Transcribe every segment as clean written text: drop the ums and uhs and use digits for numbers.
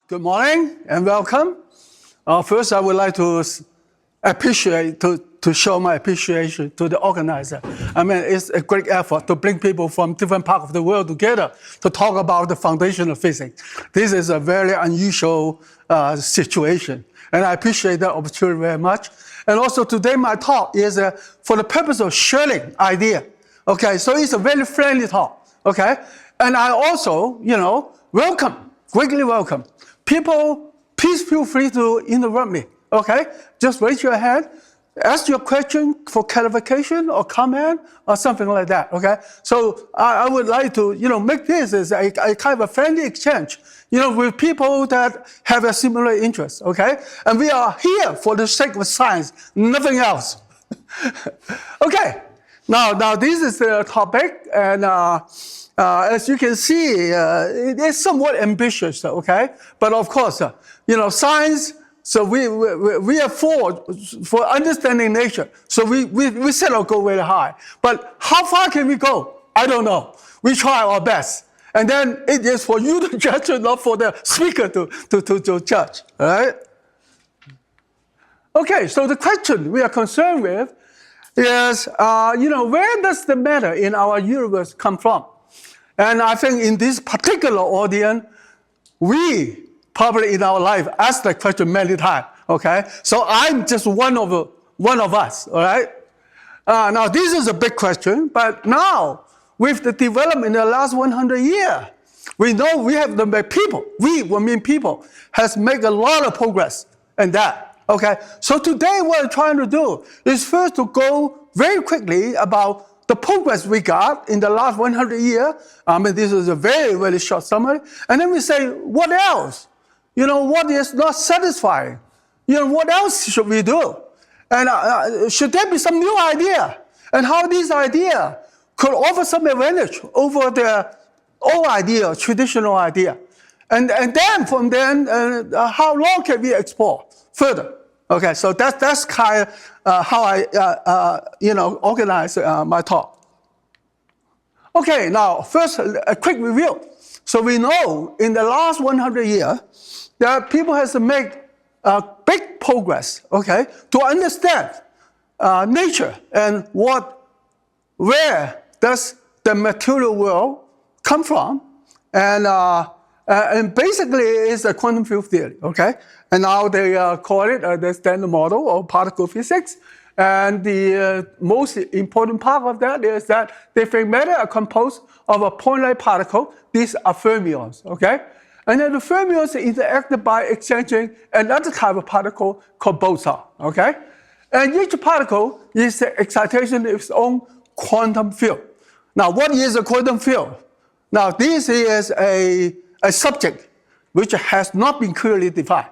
Good morning and welcome. First, I would like to show my appreciation to the organizer. I mean, it's a great effort to bring people from different parts of the world together to talk about the foundation of physics. This is a very unusual situation, and I appreciate that opportunity very much. And also today my talk is for the purpose of sharing idea. Okay, so it's a very friendly talk. Okay, and I also, greatly welcome. People, please feel free to interrupt me, okay? Just raise your hand, ask your question for clarification or comment or something like that, okay? So I would like to, make this as a kind of a friendly exchange, with people that have a similar interest, okay? And we are here for the sake of science, nothing else. Okay, now this is the topic, and as you can see, it is somewhat ambitious, okay? But of course, science, so we are for understanding nature. So we set our goal very high. But how far can we go? I don't know. We try our best. And then it is for you to judge, not for the speaker to judge, all right? Okay, so the question we are concerned with is, where does the matter in our universe come from? And I think in this particular audience, we probably in our life ask that question many times, okay? So I'm just one of us, all right? Now, this is a big question, but now, with the development in the last 100 years, we know we have to make people, people, has made a lot of progress in that, okay? So today what we're trying to do is first to go very quickly about the progress we got in the last 100 years. I mean, this is a very, very short summary. And then we say, what else? What is not satisfying? What else should we do? And should there be some new idea? And how this idea could offer some advantage over the old idea, traditional idea? And then from then, how long can we explore further? Okay, so that's kind of how I, organize my talk. Okay, now first a quick review. So we know in the last 100 years that people have to make big progress, okay, to understand nature and where does the material world come from, and basically it's a quantum field theory, okay? And now they call it the standard model of particle physics. And the most important part of that is that they think matter are composed of a point-like particle. These are fermions, okay? And then the fermions interact by exchanging another type of particle called boson, okay? And each particle is the excitation of its own quantum field. Now, what is a quantum field? Now, this is a subject which has not been clearly defined.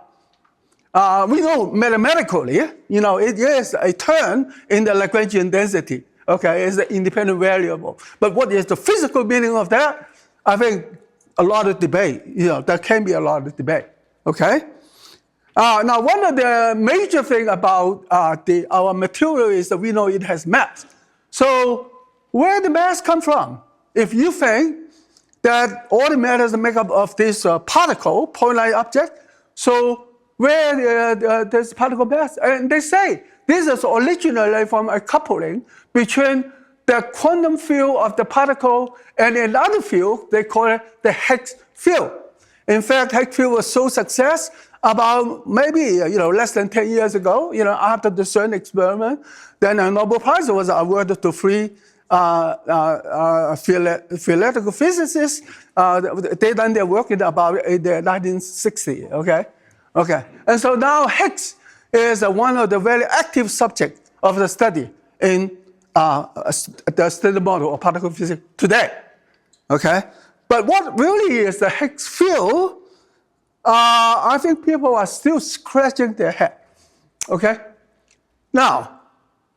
We know mathematically, it is a term in the Lagrangian density, okay? It's an independent variable. But what is the physical meaning of that? I think a lot of debate, there can be a lot of debate, okay? Now, one of the major things about our material is that we know it has mass. So where the mass come from? If you think that all the matter is made up of this particle, point-like object, so where there's particle mass? And they say this is originally from a coupling between the quantum field of the particle and another field, they call it the Higgs field. In fact, Higgs field was so successful about maybe less than 10 years ago, after the CERN experiment, then a Nobel Prize was awarded to three theoretical physicists. They done their work in about the 1960s, okay? Okay, and so now Higgs is one of the very active subjects of the study in the standard model of particle physics today, okay? But what really is the Higgs field? I think people are still scratching their head, okay? Now,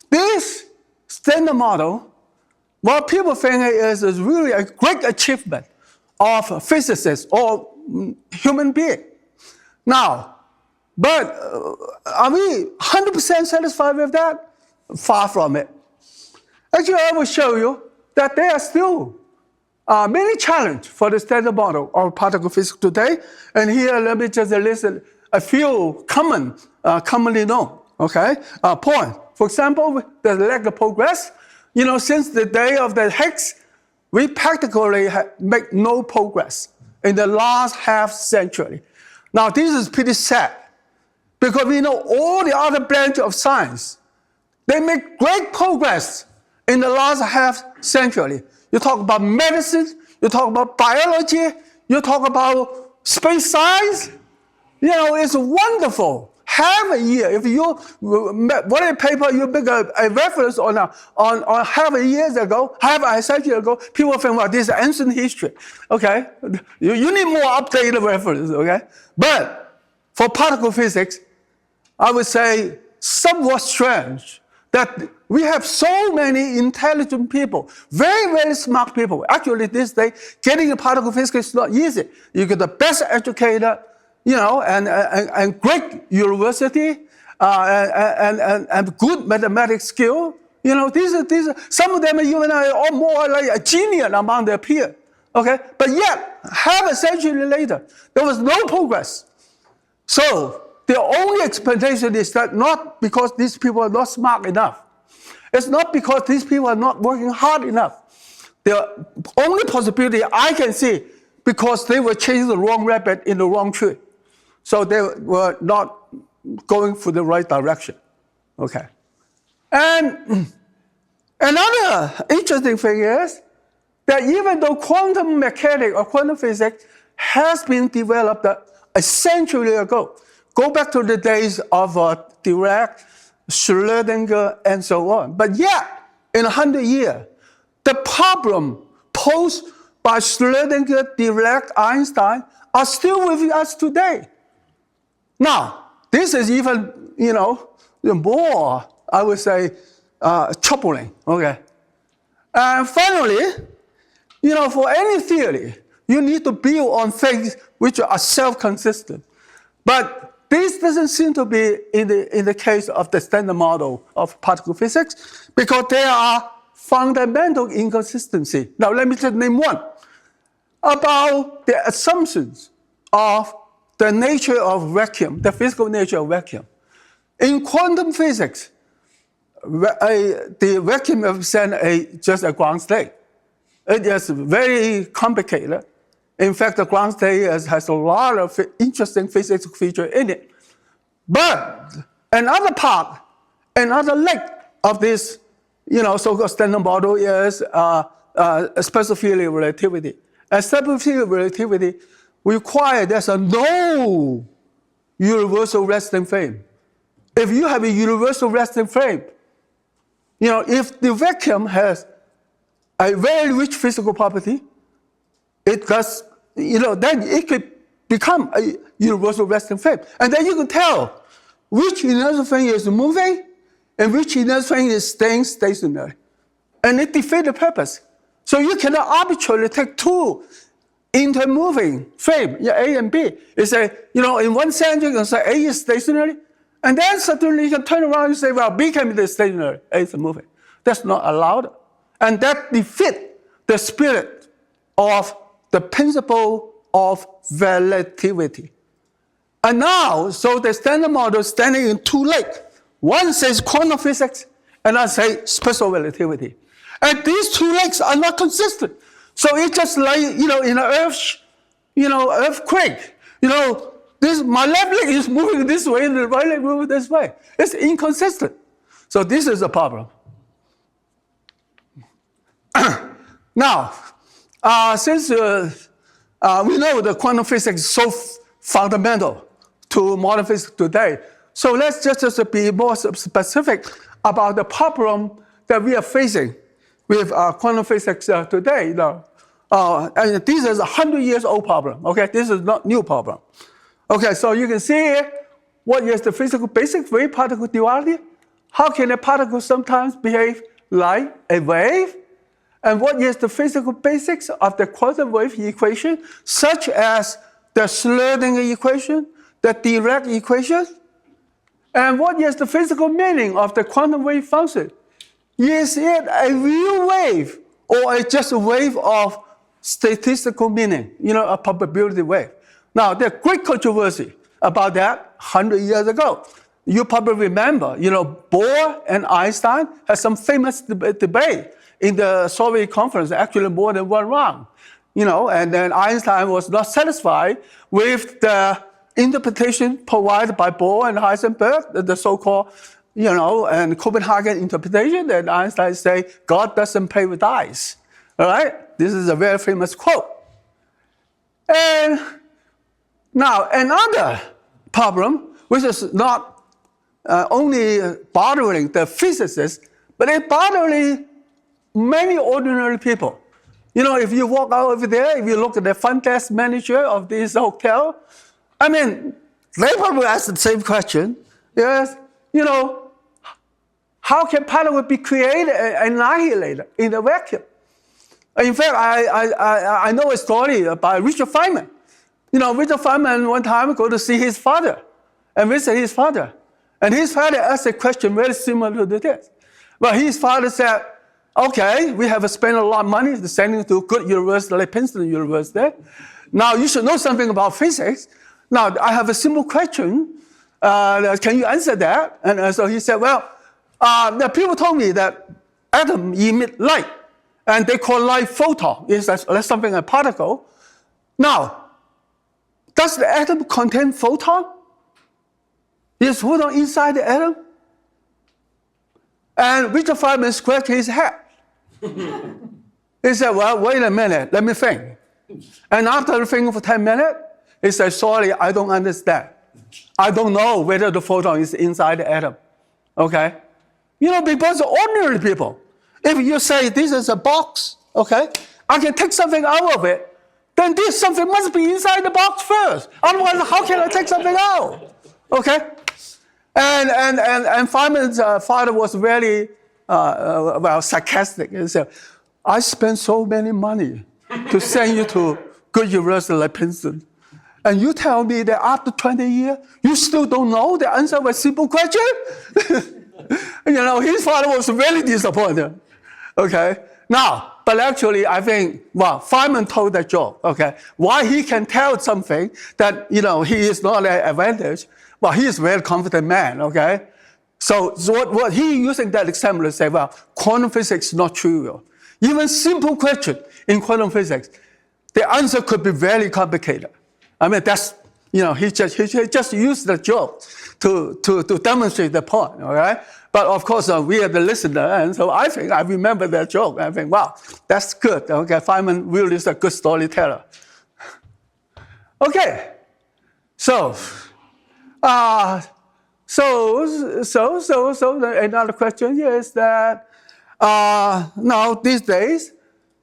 this standard model, what people think is really a great achievement of physicists or human beings. Now, but are we 100% satisfied with that? Far from it. Actually, I will show you that there are still many challenges for the standard model of particle physics today. And here, let me just list a few commonly known, points. For example, the lack of progress. Since the day of the Higgs, we practically make no progress in the last half century. Now, this is pretty sad because we know all the other branches of science, they make great progress in the last half century. You talk about medicine, you talk about biology, you talk about space science. It's wonderful. Half a year, if you write a paper, you make a reference on half a year ago, half a century ago, people think, well, this is ancient history. Okay? You need more updated reference, okay? But for particle physics, I would say somewhat strange that we have so many intelligent people, very, very smart people. Actually, this day, getting a particle physics is not easy. You get the best educator, and great university, and good mathematics skill. These some of them even are more like a genius among their peers. Okay, but yet half a century later, there was no progress. So the only explanation is that not because these people are not smart enough. It's not because these people are not working hard enough. The only possibility I can see because they were chasing the wrong rabbit in the wrong tree. So they were not going for the right direction. Okay. And another interesting thing is that even though quantum mechanics or quantum physics has been developed a century ago, go back to the days of Dirac, Schrödinger, and so on. But yet, in 100 years, the problem posed by Schrödinger, Dirac, Einstein are still with us today. Now, this is even, more, I would say, troubling, okay? And finally, for any theory, you need to build on things which are self-consistent. But this doesn't seem to be in the case of the standard model of particle physics because there are fundamental inconsistencies. Now, let me just name one. About the assumptions of the nature of vacuum, the physical nature of vacuum. In quantum physics, the vacuum represents just a ground state. It is very complicated. In fact, the ground state has a lot of interesting physical features in it. But another part, another leg of this, so-called standard model is special field relativity. And special field relativity requires there's no universal resting frame. If you have a universal resting frame, if the vacuum has a very rich physical property, it does, then it could become a universal resting frame. And then you can tell which inertial frame is moving and which inertial frame is staying stationary. And it defeats the purpose. So you cannot arbitrarily take two intermoving frames, A and B. You say, in one sense you can say A is stationary, and then suddenly you can turn around and say, well, B can be the stationary, A is moving. That's not allowed. And that defeats the spirit of the principle of relativity. And now, so the standard model is standing in two legs. One says quantum physics, and I say special relativity. And these two legs are not consistent. So it's just like, in an earthquake. My left leg is moving this way and the right leg moving this way. It's inconsistent. So this is a problem. Now, since we know that quantum physics is so fundamental to modern physics today, so let's just be more specific about the problem that we are facing with quantum physics today. And this is a 100-year-old problem. Okay, this is not new problem. Okay, so you can see here what is the physical basic wave particle duality. How can a particle sometimes behave like a wave? And what is the physical basics of the quantum wave equation, such as the Schrödinger equation, the Dirac equation? And what is the physical meaning of the quantum wave function? Is it a real wave or just a wave of statistical meaning, a probability wave. Now, there's great controversy about that 100 years ago. You probably remember, Bohr and Einstein had some famous debate in the Soviet conference, actually more than one round. And then Einstein was not satisfied with the interpretation provided by Bohr and Heisenberg, the so-called, and Copenhagen interpretation, and Einstein say, God doesn't play with dice. All right? This is a very famous quote. And now another problem, which is not only bothering the physicists, but it's bothering many ordinary people. If you walk out over there, if you look at the front desk manager of this hotel, they probably ask the same question. Yes, how can particle be created and annihilated in a vacuum? In fact, I know a story by Richard Feynman. Richard Feynman one time go to see his father and visit his father. And his father asked a question very similar to this. But his father said, okay, we have spent a lot of money to send you to a good university like Princeton University. Now you should know something about physics. Now I have a simple question. Can you answer that? And so he said, well, the people told me that atoms emit light. And they call light photon. That's something like a particle. Now, does the atom contain photon? Is photon inside the atom? And Richard Feynman scratched his head. He said, well, wait a minute, let me think. And after thinking for 10 minutes, he said, sorry, I don't understand. I don't know whether the photon is inside the atom. Okay? Because ordinary people, if you say this is a box, okay, I can take something out of it, then this something must be inside the box first. Otherwise, how can I take something out? Okay? And Feynman's father was very sarcastic. He said, I spent so many money to send you to good university like Princeton. And you tell me that after 20 years, you still don't know the answer to a simple question? His father was really disappointed. Okay? Now, but actually, I think, Feynman told that joke, okay? Why he can tell something that, he is not an advantage, he is a very confident man, okay? So what he using that example to say, quantum physics is not trivial. Even simple question in quantum physics, the answer could be very complicated. That's, he just used the joke to demonstrate the point, all right? But of course, we are the listener, and so I think I remember that joke. I think, wow, that's good. Okay, Feynman really is a good storyteller. Okay, so another question here is that now these days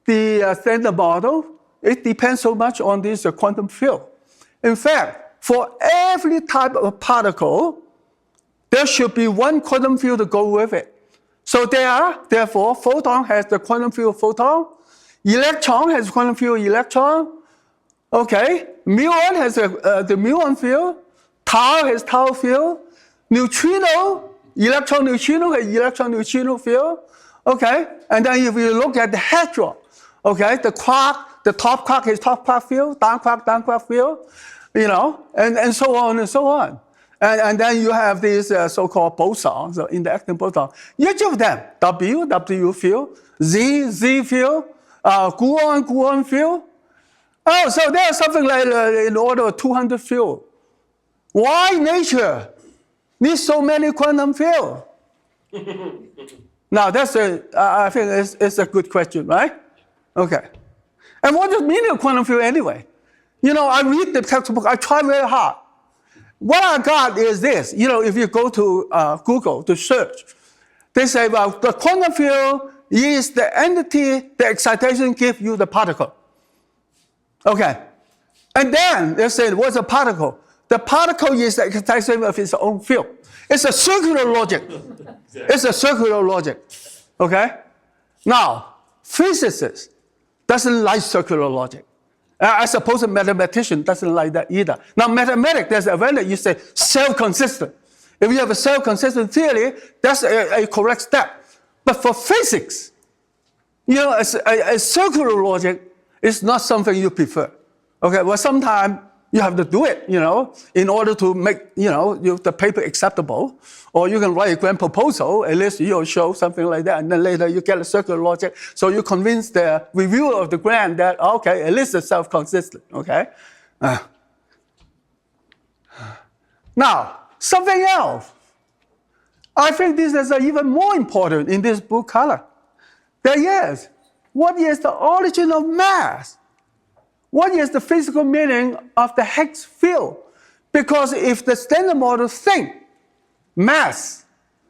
the standard model, it depends so much on this quantum field. In fact, for every type of particle, there should be one quantum field to go with it. So therefore, photon has the quantum field photon, electron has quantum field electron, okay, muon has the muon field, tau has tau field, neutrino, electron neutrino has electron neutrino field, okay, and then if you look at the hadron, okay, the quark, the top quark has top quark field, down quark field, and so on and so on. And then you have these so-called bosons, in the actin boson. Each of them, W field, Z field, gluon field. Oh, so there's something like in order of 200 field. Why nature needs so many quantum fields? Now, I think it's a good question, right? Okay. And what does mean of quantum field anyway? I read the textbook, I try very hard. What I got is this, if you go to Google to search, they say, the quantum field is the entity the excitation gives you the particle. Okay. And then they say, what's a particle? The particle is the excitation of its own field. It's a circular logic. It's a circular logic. Okay? Now, physicists doesn't like circular logic. I suppose a mathematician doesn't like that either. Now, mathematics, there's a advantage. You say self-consistent. If you have a self-consistent theory, that's a correct step. But for physics, a circular logic It's not something you prefer. Okay, well, sometimes you have to do it, in order to make, the paper acceptable. Or you can write a grant proposal, at least you'll show something like that, and then later you get a circular logic. So you convince the reviewer of the grant that, okay, at least it's self-consistent, okay? Now, something else. I think this is even more important in this blue color. That is, what is the origin of mass? What is the physical meaning of the Higgs field? Because if the standard model thinks mass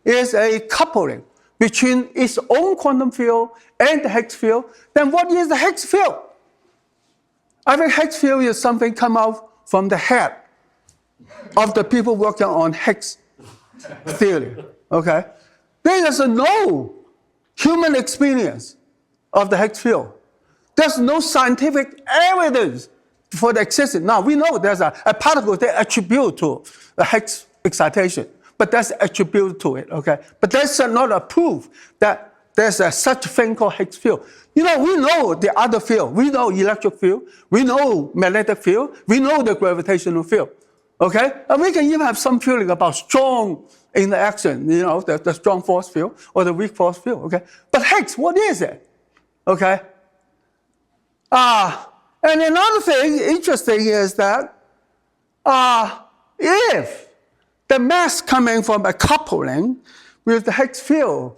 is a coupling between its own quantum field and the Higgs field, then what is the Higgs field? I think Higgs field is something come out from the head of the people working on Higgs theory. Okay? There is no human experience of the Higgs field. There's no scientific evidence for the existence. Now, we know there's a particle that attribute to the Higgs excitation, but that's attribute to it, okay? But that's not a proof that there's such a thing called Higgs field. We know the other field. We know electric field. We know magnetic field. We know the gravitational field, okay? And we can even have some feeling about strong interaction, the strong force field or the weak force field, okay? But Higgs, what is it, okay? And another thing interesting is that if the mass coming from a coupling with the Higgs field,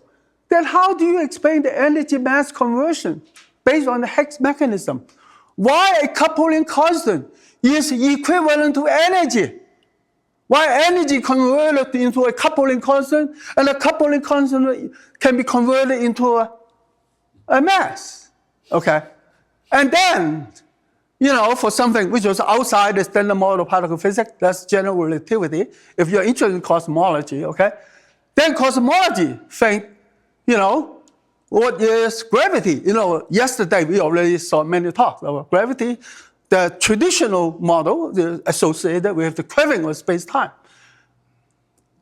then how do you explain the energy-mass conversion based on the Higgs mechanism? Why a coupling constant is equivalent to energy? Why energy converted into a coupling constant, and a coupling constant can be converted into a mass, okay? And then, for something which was outside the standard model of particle physics, that's general relativity. If you're interested in cosmology, okay, then cosmology think, what is gravity? Yesterday we already saw many talks about gravity. The traditional model is associated with the curving of space-time.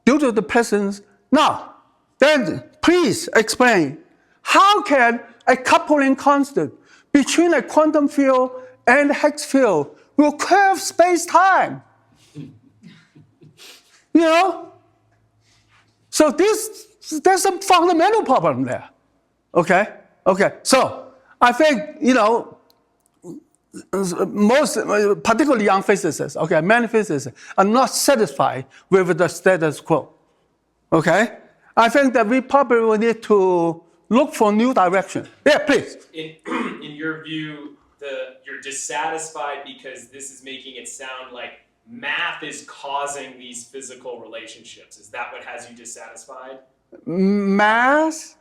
Due to the presence, now, then please explain, how can a coupling constant between a quantum field and the Higgs field will curve space-time? So there's some fundamental problem there, okay? Okay, so I think, most, particularly young physicists, okay, many physicists are not satisfied with the status quo, okay? I think that we probably will need to look for new direction. Yeah, please. In your view, you're dissatisfied because this is making it sound like math is causing these physical relationships. Is that what has you dissatisfied? Math.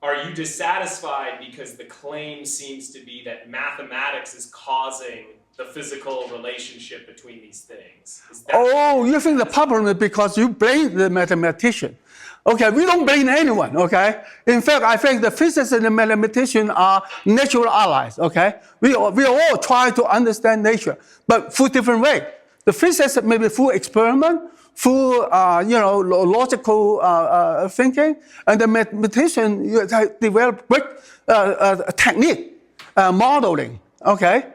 Are you dissatisfied because the claim seems to be that mathematics is causing the physical relationship between these things? You think the problem is because you blame the mathematician. Okay, we don't blame anyone, okay? In fact, I think the physicists and the mathematicians are natural allies, okay? We all try to understand nature, but through different ways. The physicists maybe through experiment, through logical thinking, and the mathematician develop great technique, modeling, okay?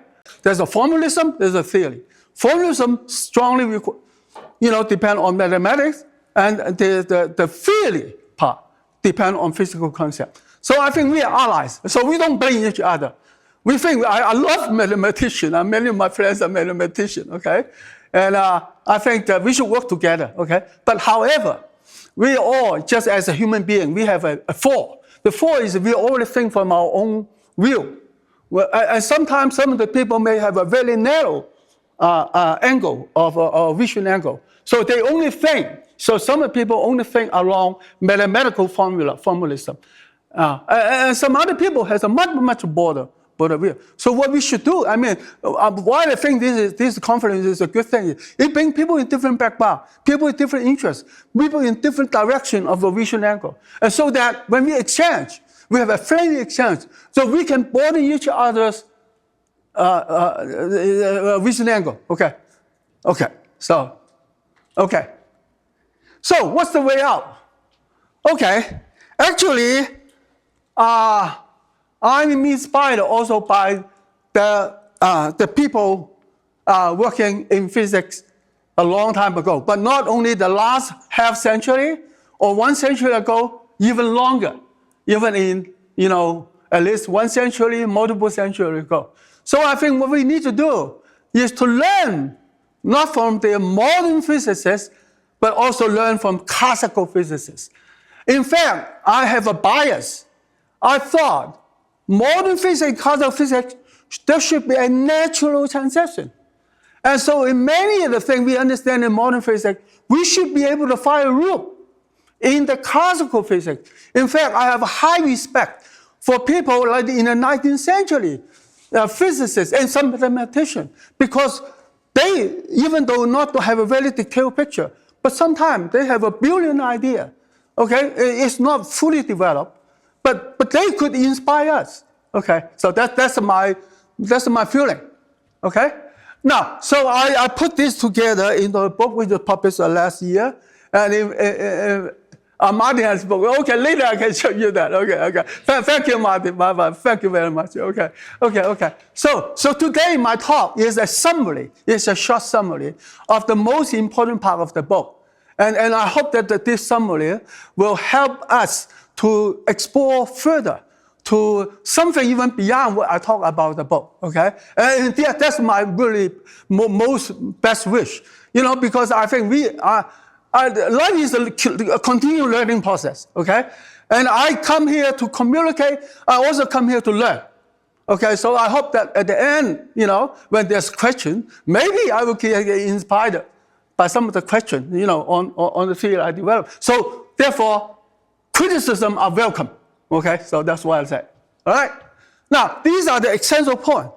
There's a formalism, there's a theory. Formalism strongly, depend on mathematics, and the theory part depend on physical concept. So I think we are allies. So we don't blame each other. We think, I love mathematicians, and many of my friends are mathematicians, okay? And I think that we should work together, okay? But however, we all, just as a human being, we have a flaw. The flaw is we always think from our own view. Well, and sometimes some of the people may have a very narrow angle of a vision angle. So they only think. So some people only think along mathematical formalism. And some other people has a much broader view. So what we should do, why I think this conference is a good thing, it brings people in different background, people with different interests, people in different direction of a vision angle. And so that when we exchange, we have a friendly exchange, so we can broaden each other's vision angle. Okay. So what's the way out? Okay. Actually, I'm inspired also by the people working in physics a long time ago, but not only the last half century or 1 century ago, even longer, even in, at least 1 century, multiple centuries ago. So I think what we need to do is to learn not from the modern physicists, but also learn from classical physicists. In fact, I have a bias. I thought modern physics, classical physics, there should be a natural transition. And so in many of the things we understand in modern physics, we should be able to find a root in the classical physics. In fact, I have high respect for people like in the 19th century, physicists and some mathematicians, because they, even though not to have a very detailed picture, but sometimes they have a brilliant idea. Okay, it's not fully developed, but they could inspire us. Okay, so that's my feeling. Okay, now so I put this together in the book we just published last year, and Martin has spoken. Okay, later I can show you that. Okay. Thank you, Martin. Thank you very much. Okay. So today my talk is a summary. It's a short summary of the most important part of the book. And I hope that this summary will help us to explore further to something even beyond what I talk about the book, okay? And that's my really most best wish, because I think life is a continual learning process, okay? And I come here to communicate, I also come here to learn. Okay, so I hope that at the end, when there's question, maybe I will get inspired by some of the questions, on the field I develop. So therefore, criticism are welcome. Okay, so that's what I say. All right. Now, these are the essential points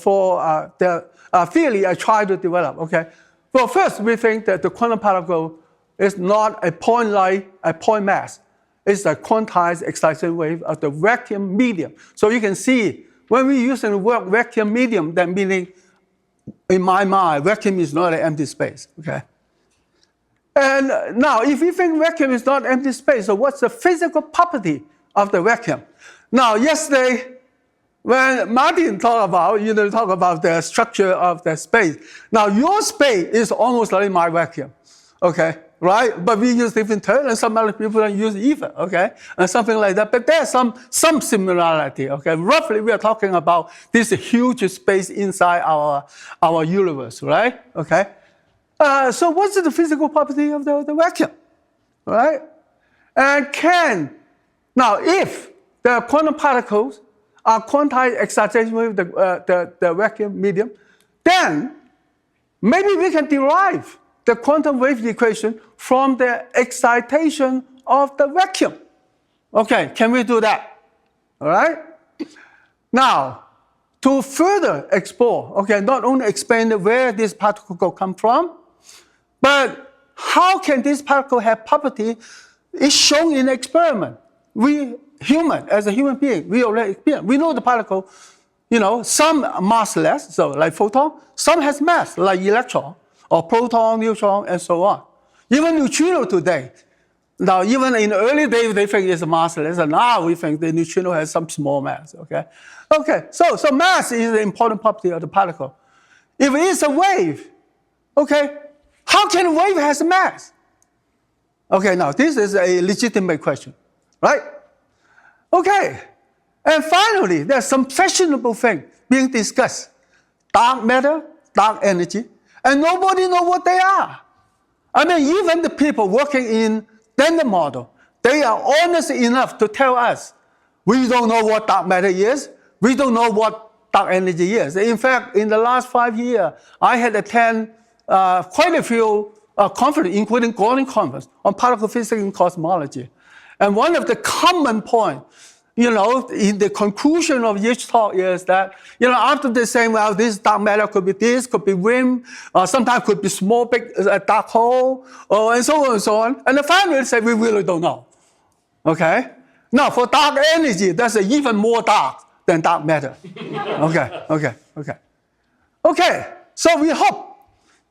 for the theory I try to develop. Okay. Well, first, we think that the quantum particle is not a point light, a point mass. It's a quantized excitation wave of the vacuum medium. So you can see when we use the word vacuum medium, that meaning, in my mind, vacuum is not an empty space. Okay. And now, if you think vacuum is not empty space, so what's the physical property of the vacuum? Now, yesterday, when Martin talked about the structure of the space. Now, your space is almost like my vacuum, okay, right? But we use different terms, and some other people don't use either, okay, and something like that. But there's some similarity, okay? Roughly, we are talking about this huge space inside our universe, right? Okay. So what's the physical property of the vacuum, right? And now if the quantum particles are quantized excitation with the vacuum medium, then maybe we can derive the quantum wave equation from the excitation of the vacuum. Okay, can we do that? All right? Now, to further explore, okay, not only explain where this particle come from, but how can this particle have property is shown in experiment. We as a human being, we already experience. We know the particle, some massless, so like photon, some has mass, like electron, or proton, neutron, and so on. Even neutrino today. Now, even in the early days, they think it's massless, and now we think the neutrino has some small mass, okay? Okay, so mass is the important property of the particle. If it's a wave, okay, how can a wave has mass? Okay, now this is a legitimate question, right? Okay, and finally, there's some fashionable thing being discussed. Dark matter, dark energy, and nobody knows what they are. I mean, even the people working in Denver model, they are honest enough to tell us, we don't know what dark matter is, we don't know what dark energy is. In fact, in the last 5 years, I had attended quite a few conferences, including Gordon Conference on particle physics and cosmology. And one of the common points, in the conclusion of each talk is that, after they say, well, this dark matter could be this, could be wind, sometimes could be small, big dark hole, and so on and so on. And then finally they say, we really don't know. Okay? Now, for dark energy, that's even more dark than dark matter. Okay, so we hope,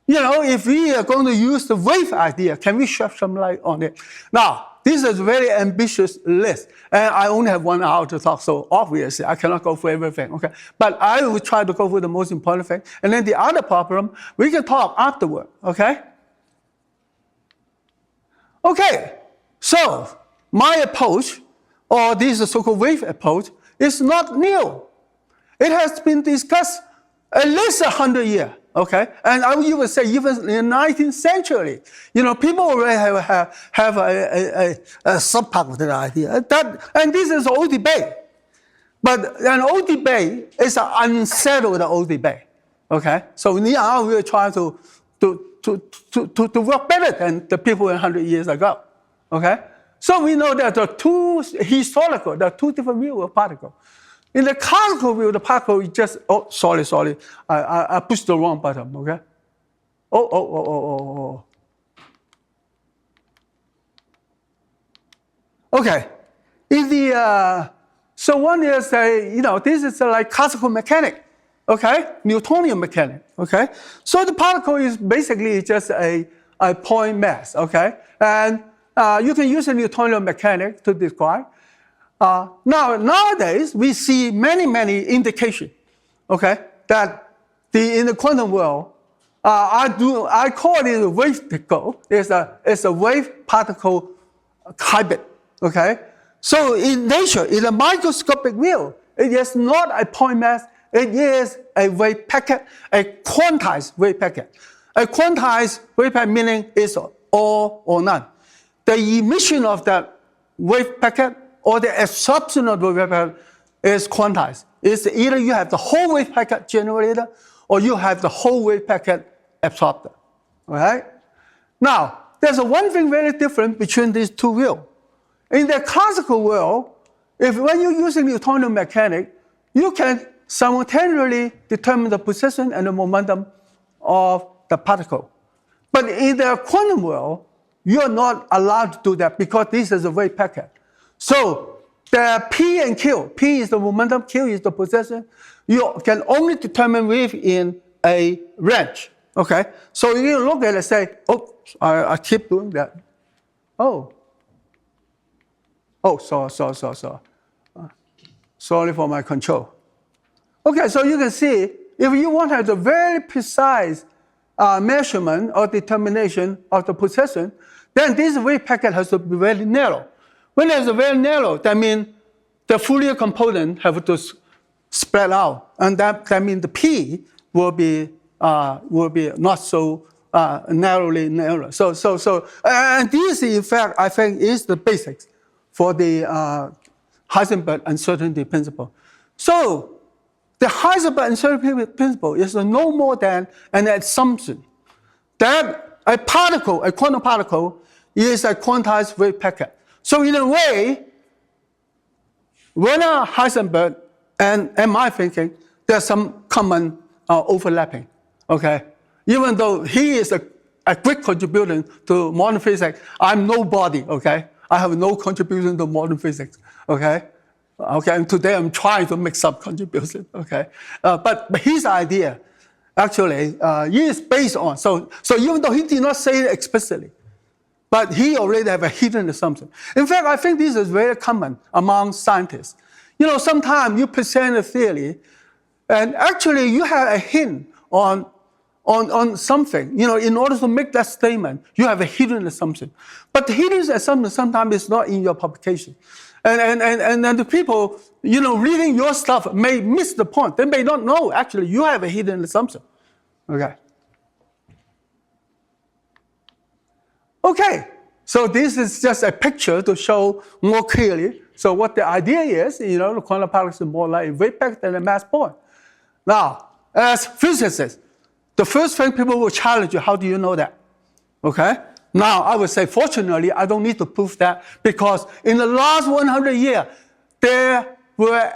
if we are going to use the wave idea, can we shed some light on it? Now, this is a very ambitious list, and I only have 1 hour to talk, so obviously I cannot go through everything, okay? But I will try to go through the most important thing, and then the other problem, we can talk afterward, okay? Okay, so my approach, or this so-called wave approach, is not new. It has been discussed at least 100 years. Okay, and I would even say even in the 19th century, people already have a sub-part of that idea. And this is an old debate. But an old debate is an unsettled old debate. Okay, so now we are trying to work better than the people 100 years ago. Okay, so we know that there are two different views of particle. In the classical view, the particle is just, sorry, I pushed the wrong button, okay? Okay, so one is, this is like classical mechanics, okay? Newtonian mechanics, okay? So the particle is basically just a point mass, okay? And you can use a Newtonian mechanics to describe. Nowadays, we see many indications, okay, that in the quantum world, I call it a wave particle. It's a wave particle hybrid, okay? So in nature, in a microscopic view, it is not a point mass. It is a wave packet, a quantized wave packet. A quantized wave packet meaning it's all or none. The emission of that wave packet or the absorption of the wave packet is quantized. It's either you have the whole wave packet generated or you have the whole wave packet absorbed. All right? Now, there's one thing very different between these two views. In the classical world, when you're using Newtonian mechanics, you can simultaneously determine the position and the momentum of the particle. But in the quantum world, you're not allowed to do that because this is a wave packet. So the P and Q, P is the momentum, Q is the position, you can only determine within a range, okay? So you look at it and say, I keep doing that. Sorry for my control. Okay, so you can see, if you want to have a very precise measurement or determination of the position, then this wave packet has to be very narrow. When it's very narrow, that means the Fourier component have to spread out, and that means the P will be not so narrowly narrow. So, and this, in fact, I think is the basics for the Heisenberg uncertainty principle. So, the Heisenberg uncertainty principle is no more than an assumption that a quantum particle, is a quantized wave packet. So in a way, when Heisenberg and my thinking, there's some common overlapping, okay? Even though he is a great contributor to modern physics, I'm nobody, okay? I have no contribution to modern physics, okay? And today I'm trying to make some contribution, okay? But his idea actually is based on, so even though he did not say it explicitly, but he already have a hidden assumption. In fact, I think this is very common among scientists. Sometimes you present a theory, and actually you have a hint on something. In order to make that statement, you have a hidden assumption. But the hidden assumption sometimes is not in your publication. And the people, reading your stuff may miss the point. They may not know, actually, you have a hidden assumption. Okay, so this is just a picture to show more clearly. So what the idea is, the quantum particle is more like a wave packet than a mass point. Now, as physicists, the first thing people will challenge you, how do you know that? Okay? Now, I would say, fortunately, I don't need to prove that because in the last 100 years, there were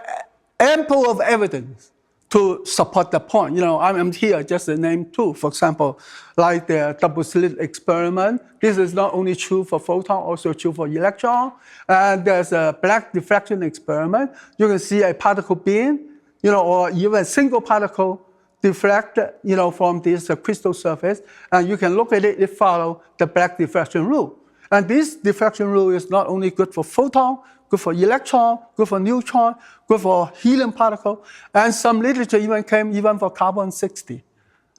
ample of evidence to support the point. I'm here just to name two. For example, like the double slit experiment. This is not only true for photon, also true for electron. And there's a black diffraction experiment. You can see a particle beam, or even a single particle diffract, from this crystal surface. And you can look at it, it follows the black diffraction rule. And this diffraction rule is not only good for photon, good for electron, good for neutron, good for helium particle, and some literature even came even for carbon-60.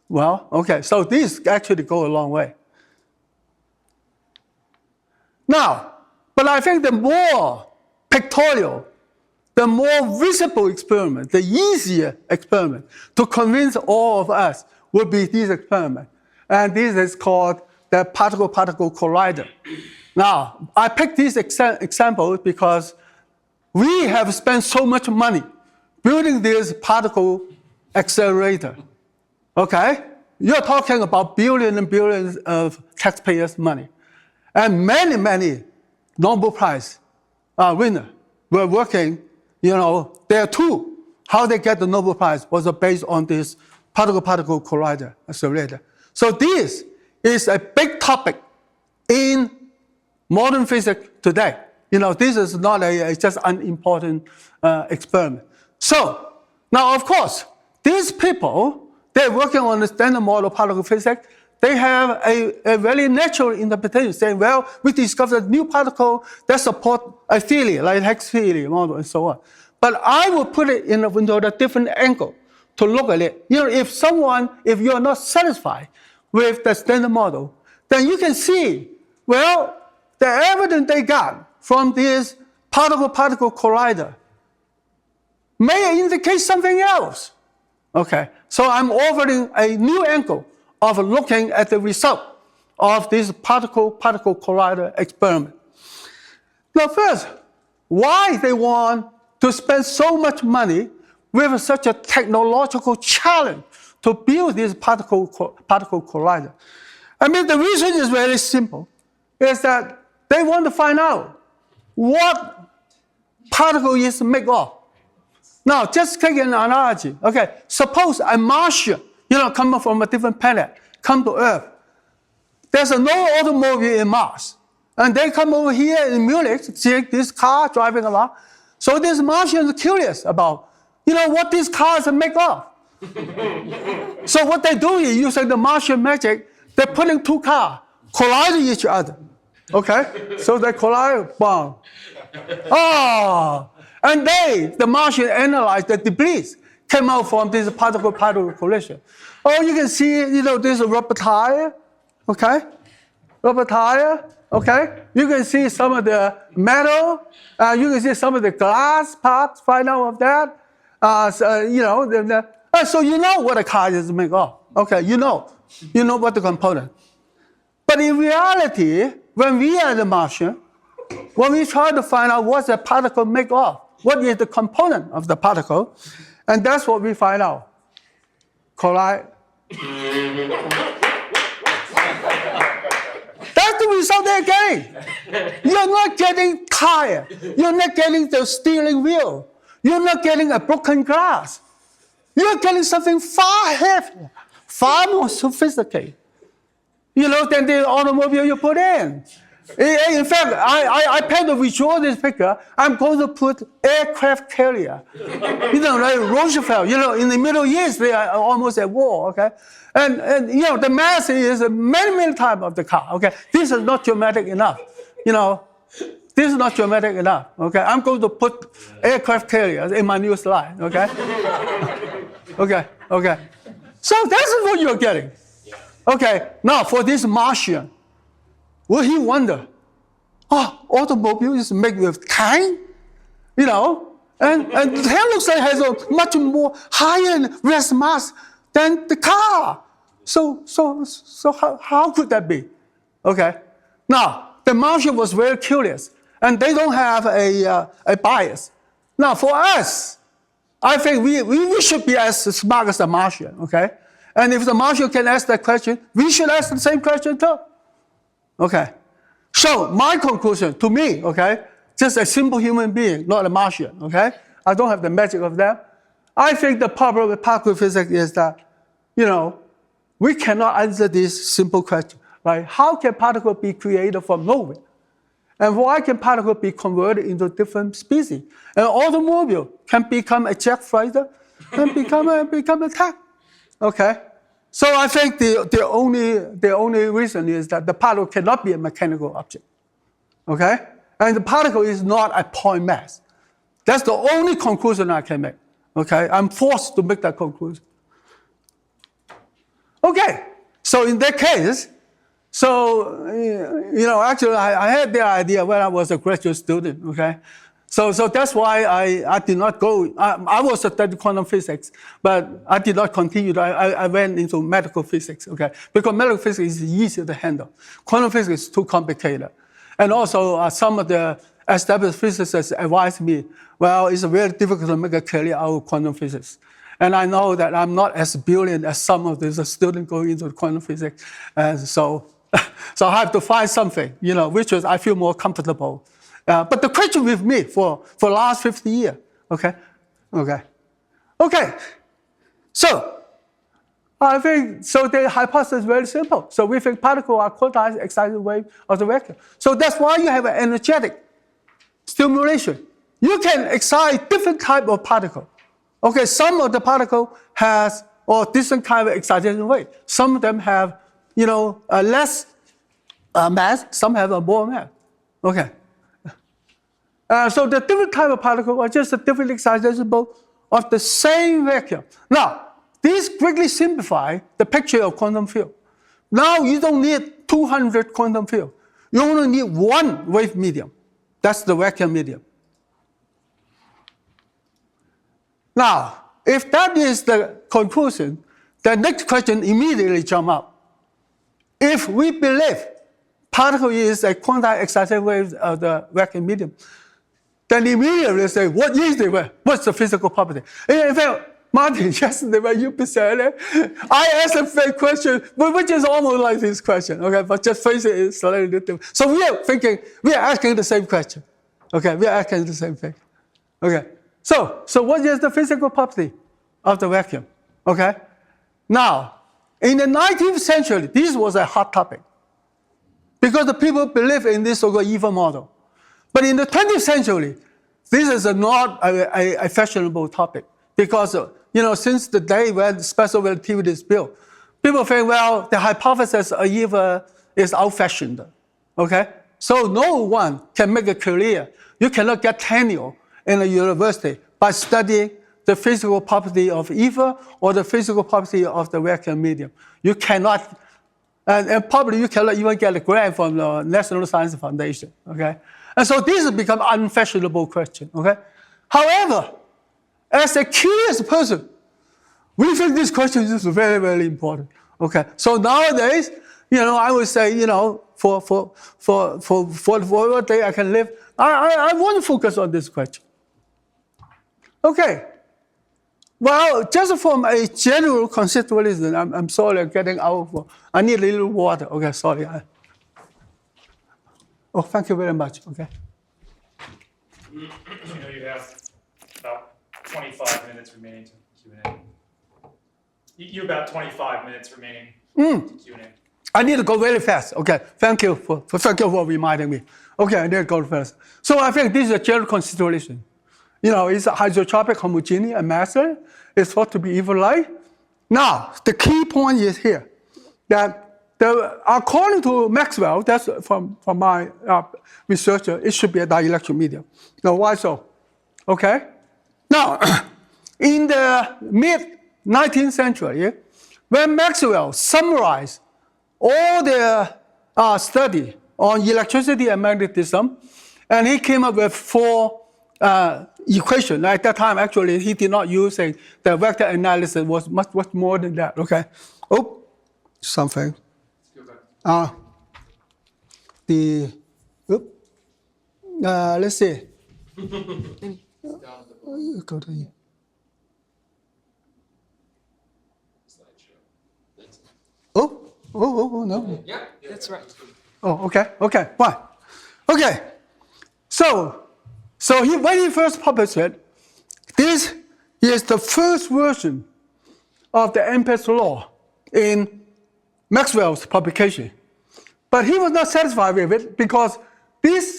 Well, okay, so these actually go a long way. Now, but I think the more pictorial, the more visible experiment, the easier experiment to convince all of us would be this experiment. And this is called the particle-particle collider. Now, I picked these examples because we have spent so much money building this particle accelerator. Okay? You're talking about billions and billions of taxpayers' money. And many, many Nobel Prize winners were working, there too. How they get the Nobel Prize was based on this particle-particle collider accelerator. So this is a big topic in modern physics today. This is not just an unimportant experiment. So now, of course, these people, they're working on the standard model of particle physics. They have a very natural interpretation saying, well, we discovered a new particle that support a theory, like Higgs theory model and so on. But I will put it into a different angle to look at it. If you're not satisfied with the standard model, then you can see, well, the evidence they got from this particle-particle collider may indicate something else. Okay, so I'm offering a new angle of looking at the result of this particle-particle collider experiment. Now first, why they want to spend so much money with such a technological challenge to build this particle collider? I mean, the reason is very simple, is that they want to find out what particle is made of. Now, just take an analogy. Okay, suppose a Martian, coming from a different planet, come to Earth. There's no automobile in Mars. And they come over here in Munich, see this car driving around. So this Martian is curious about, what these cars are made of. So what they do is using the Martian magic, they're putting two cars colliding each other. Okay? So they collide, bang. And the Martian analyzed the debris came out from this particle-particle collision. You can see, this rubber tire, okay? Rubber tire, okay? You can see some of the metal, you can see some of the glass parts, find out of that. So you know what a car is made of. Okay, you know what the component. But in reality, when we are the Martian, when we try to find out what's the particle made of, what is the component of the particle, and that's what we find out. Collide. That's the result they're getting. You're not getting tire. You're not getting the steering wheel. You're not getting a broken glass. You're getting something far heavier, far more sophisticated, than the automobile you put in. In fact, I plan to withdraw this picture. I'm going to put aircraft carrier. Like Roosevelt, in the Middle East, they are almost at war, okay? And the mass is many, many times of the car, okay? This is not dramatic enough, This is not dramatic enough, okay? I'm going to put aircraft carriers in my new slide, okay? Okay. So that's what you're getting. Okay, now for this Martian, will he wonder, automobile is made with time, and it looks like it has a much more higher rest mass than the car. So how could that be? Okay. Now, the Martian was very curious, and they don't have a bias. Now, for us, I think we should be as smart as the Martian, okay? And if the Martian can ask that question, we should ask the same question too. Okay. So my conclusion, to me, okay, just a simple human being, not a Martian, okay? I don't have the magic of that. I think the problem with particle physics is that, we cannot answer this simple question, like how can particle be created from nowhere? And why can particle be converted into different species? An automobile can become a jet fighter and become a tank. Okay? So I think the only reason is that the particle cannot be a mechanical object. okay? And the particle is not a point mass. That's the only conclusion I can make, okay? I'm forced to make that conclusion. Okay, so in that case, actually I had the idea when I was a graduate student, okay? So that's why I did not go, I was studying quantum physics, but I did not continue. I went into medical physics, okay? Because medical physics is easier to handle. Quantum physics is too complicated. And also some of the established physicists advised me, well, it's very difficult to make a career out of quantum physics. And I know that I'm not as brilliant as some of the students going into quantum physics. So I have to find something, which is I feel more comfortable. But the question with me for the last 50 years, okay? So I think, so the hypothesis is very simple. So we think particles are quantized excited wave of the vacuum. So that's why you have an energetic stimulation. You can excite different type of particle. Okay, some of the particle has different kind of excitation wave. Some of them have, a less mass. Some have a more mass. Okay. So the different type of particle are just a different excitation of the same vacuum. Now, this greatly simplify the picture of quantum field. Now you don't need 200 quantum field. You only need one wave medium. That's the vacuum medium. Now, if that is the conclusion, the next question immediately jump up. If we believe particle is a quantized excited wave of the vacuum medium, then immediately say, what is the wave? What's the physical property? In fact, Martin, yesterday when you presented, I asked a fake question, which is almost like this question, okay? But just phrase it slightly different. So we are asking the same question, okay? We are asking the same thing, okay? So what is the physical property of the vacuum, okay? Now, in the 19th century, this was a hot topic because the people believe in this so-called EVA model. But in the 20th century, this is not a fashionable topic because, since the day when special relativity is built, people think, well, the hypothesis of EVA is old-fashioned, okay? So no one can make a career. You cannot get tenure in a university by studying the physical property of EVA or the physical property of the vacuum medium. You cannot, and probably you cannot even get a grant from the National Science Foundation, okay? And so this has become an unfashionable question, okay? However, as a curious person, we think this question is very, very important, okay? So nowadays, I would say, for what day I can live, I want to focus on this question. Okay. Well, just from a general conceptualism, I'm sorry, I'm getting out of, I need a little water. Okay, sorry. Thank you very much. Okay. You have about 25 minutes remaining to Q&A. You have about 25 minutes remaining to Q&A. I need to go very fast. Okay, thank you for reminding me. Okay, I need to go fast. So I think this is a general consideration. It's a isotropic, homogeneous, and massless. It's thought to be even light. Now, the key point is here that according to Maxwell, that's from my researcher, it should be a dielectric medium. Now, why so? Okay. Now, in the mid-19th century, when Maxwell summarized all the study on electricity and magnetism, and he came up with 4 equation. At that time, actually, he did not use the vector analysis. Was much more than that. Okay. Oh, something. Let's see. Go to here. Oh, no. Yeah, that's right. Oh, okay, fine. Okay. So when he first published it, this is the first version of the Ampere's law in Maxwell's publication. But he was not satisfied with it because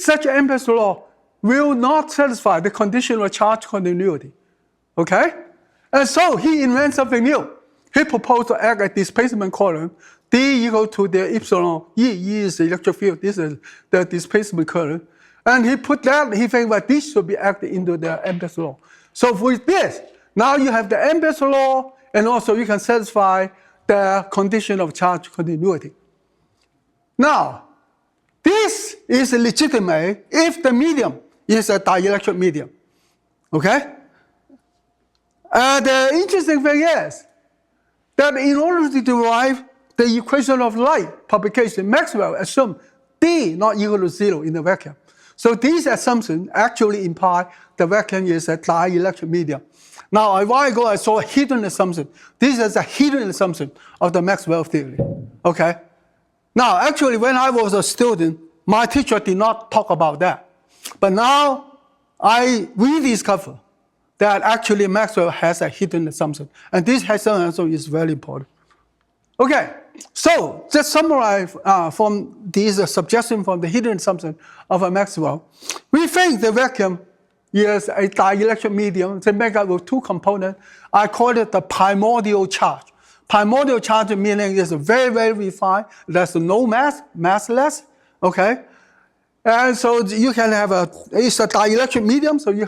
such Ampere's law will not satisfy the condition of charge continuity. Okay? And so he invented something new. He proposed to add a displacement column D equal to the epsilon E. E is the electric field. This is the displacement current. And he put that, he thinks that this should be acted into the Ampere's law. So with this, now you have the Ampere's law, and also you can satisfy the condition of charge continuity. Now, this is legitimate if the medium is a dielectric medium. Okay? The interesting thing is that in order to derive the equation of light publication, Maxwell assumed D not equal to 0 in the vacuum. So these assumptions actually imply the vacuum is a dielectric medium. Now, a while ago, I saw a hidden assumption. This is a hidden assumption of the Maxwell theory. Okay? Now, actually, when I was a student, my teacher did not talk about that. But now, we discover that actually Maxwell has a hidden assumption. And this hidden assumption is very important. Okay, so just summarize from these suggestions from the hidden assumption of a Maxwell. We think the vacuum is a dielectric medium. They make up of two components. I call it the primordial charge. Primordial charge meaning it's very, very refined. There's no mass, massless. Okay, and so you can have it's a dielectric medium. So you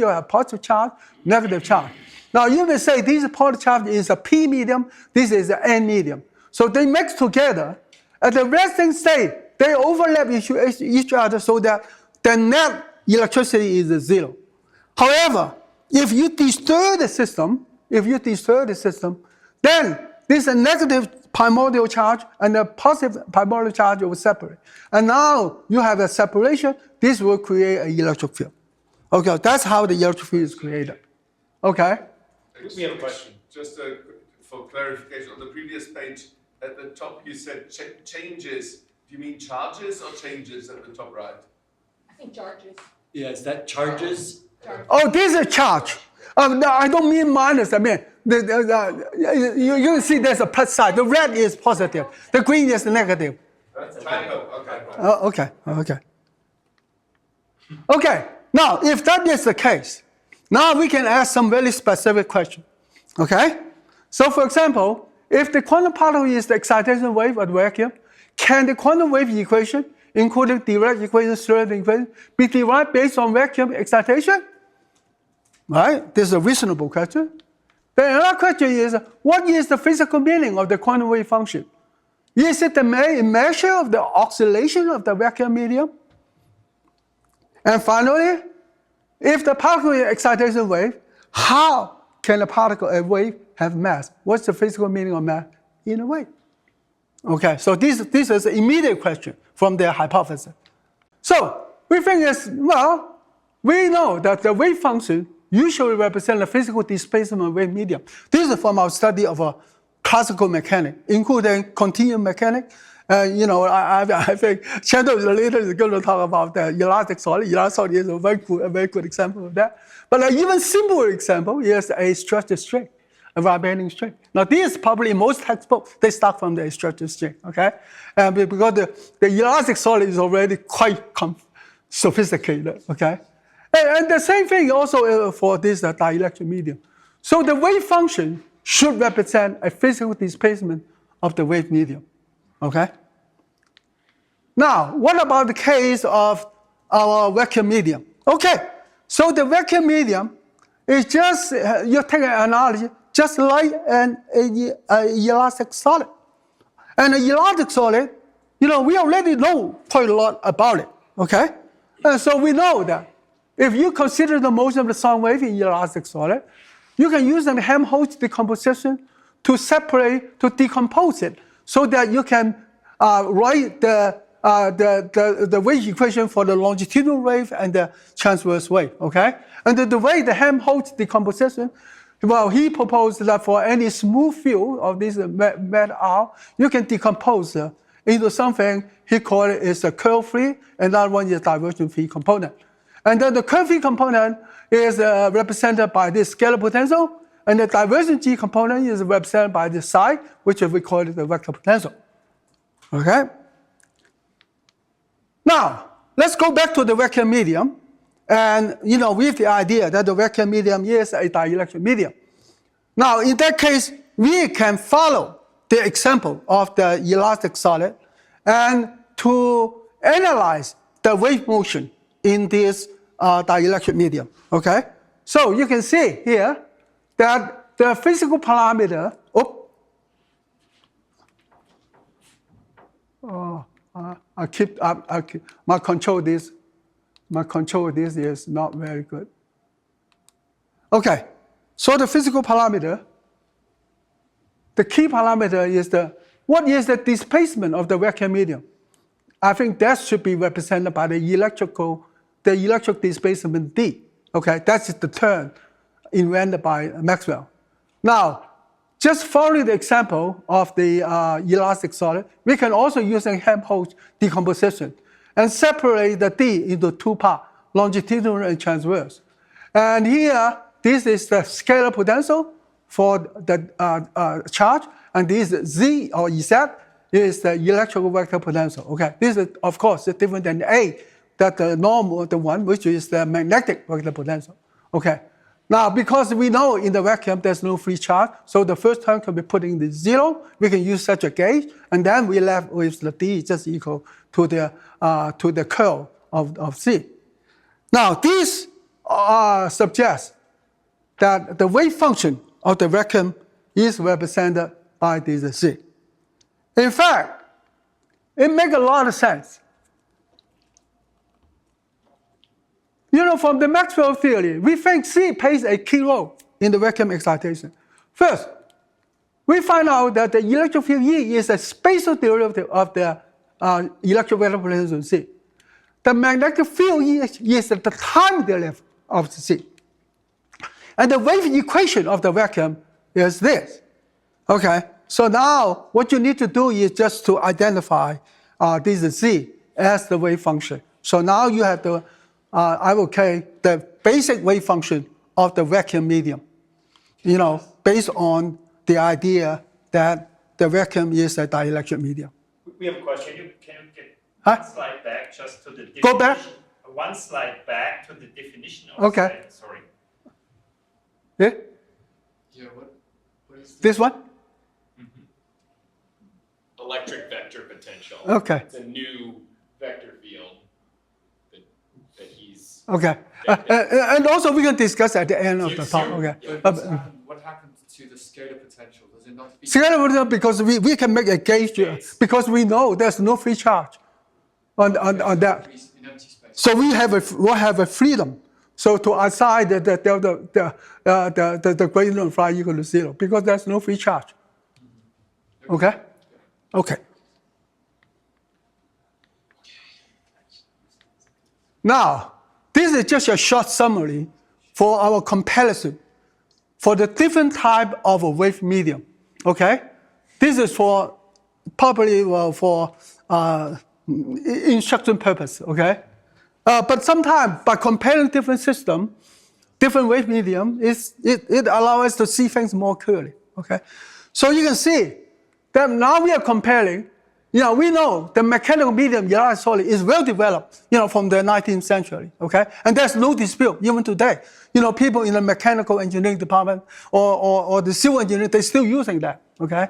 have positive charge, negative charge. Now you may say this positive charge is a P medium. This is an N medium. So they mix together. At the resting state, they overlap each other so that the net electricity is 0. However, if you disturb the system, then this negative primordial charge and the positive primordial charge will separate. And now you have a separation. This will create an electric field. Okay, that's how the electric field is created. Okay? We have a question. Just for clarification, on the previous page, at the top you said changes. Do you mean charges or changes at the top right? I think charges. Yeah, is that charges? Oh, this is a charge. No, I don't mean minus. I mean, you see there's a plus side. The red is positive. The green is negative. That's a typo. Okay. Okay. Okay, now if that is the case, now we can ask some very specific question. Okay? So for example, if the quantum particle is the excitation wave at vacuum, can the quantum wave equation, including Dirac equation, Schrödinger equation, be derived based on vacuum excitation? Right? This is a reasonable question. Then another question is, what is the physical meaning of the quantum wave function? Is it the measure of the oscillation of the vacuum medium? And finally, if the particle is an excitation wave, how can a particle, a wave, have mass? What's the physical meaning of mass in a wave? Okay, so this is an immediate question from their hypothesis. So we think we know that the wave function usually represents the physical displacement wave medium. This is from our study of classical mechanics, including continuum mechanics. I think Chandler later is going to talk about the elastic solid. Elastic solid is a very good example of that. But an even simpler example is a structured string, a vibrating string. Now, this probably most textbooks, they start from the structured string, okay? Because the elastic solid is already quite sophisticated, okay? And the same thing also for this dielectric medium. So the wave function should represent a physical displacement of the wave medium, okay? Now, what about the case of our vacuum medium? Okay, so the vacuum medium is just, you take an analogy, just like an elastic solid. And an elastic solid, we already know quite a lot about it, okay? And so we know that if you consider the motion of the sound wave in elastic solid, you can use an Helmholtz decomposition to decompose it so that you can write the wave equation for the longitudinal wave and the transverse wave, okay? And the way the Helmholtz decomposition, he proposed that for any smooth field of this metal, you can decompose into something he called it is a curve-free, and that one is divergence-free component. And then the curve-free component is represented by this scalar potential, and the divergence-G component is represented by this psi, which we call it the vector potential. Okay? Now, let's go back to the vacuum medium, and with the idea that the vacuum medium is a dielectric medium. Now, in that case, we can follow the example of the elastic solid and to analyze the wave motion in this dielectric medium, okay? So you can see here that the physical parameter, my control this is not very good. Okay, so the physical parameter, the key parameter is what is the displacement of the vacuum medium? I think that should be represented by the electric displacement D. Okay, that's the term invented by Maxwell. Now, just following the example of the elastic solid, we can also use a Helmholtz decomposition and separate the D into two parts, longitudinal and transverse. And here, this is the scalar potential for the charge, and this Z or Z is the electrical vector potential. Okay, this is of course different than A, that the normal, the one which is the magnetic vector potential. Okay, now because we know in the vacuum there's no free charge, so the first term can be put in the zero. We can use such a gauge, and then we left with the D just equal to the curl of Z. Now this suggests that the wave function of the vacuum is represented by this Z. In fact, it makes a lot of sense. You know, from the Maxwell theory, we think C plays a key role in the vacuum excitation. First, we find out that the electric field E is a spatial derivative of the electric vector potential C. The magnetic field E is the time derivative of C. And the wave equation of the vacuum is this. Okay, so now what you need to do is just to identify this Z as the wave function. So now you have to allocate the basic wave function of the vacuum medium, you know, based on the idea that the vacuum is a dielectric medium. We have a question. Can you get Huh? one slide back just to the definition? Go back? One slide back to the definition of Okay. slide. Sorry. Yeah? Yeah, what is This one? Electric vector potential. Okay. It's a new vector field that he's. Okay. And also we can discuss at the end of the talk. Okay. what happened to the scalar potential? Does it not be Scalar potential, because we can make a gauge because we know there's no free charge on that. in empty space? So we'll have a freedom. So to assign the gradient of phi equal to 0 because there's no free charge. Okay? Okay. Now, this is just a short summary for our comparison for the different type of a wave medium. Okay? This is for probably for instruction purpose. Okay? But sometimes by comparing different systems, different wave medium, it allows us to see things more clearly. Okay? So you can see that now we are comparing, you know, we know the mechanical medium elastic solid is well developed, you know, from the 19th century, okay? And there's no dispute, even today. You know, people in the mechanical engineering department or the civil engineering, they're still using that, okay?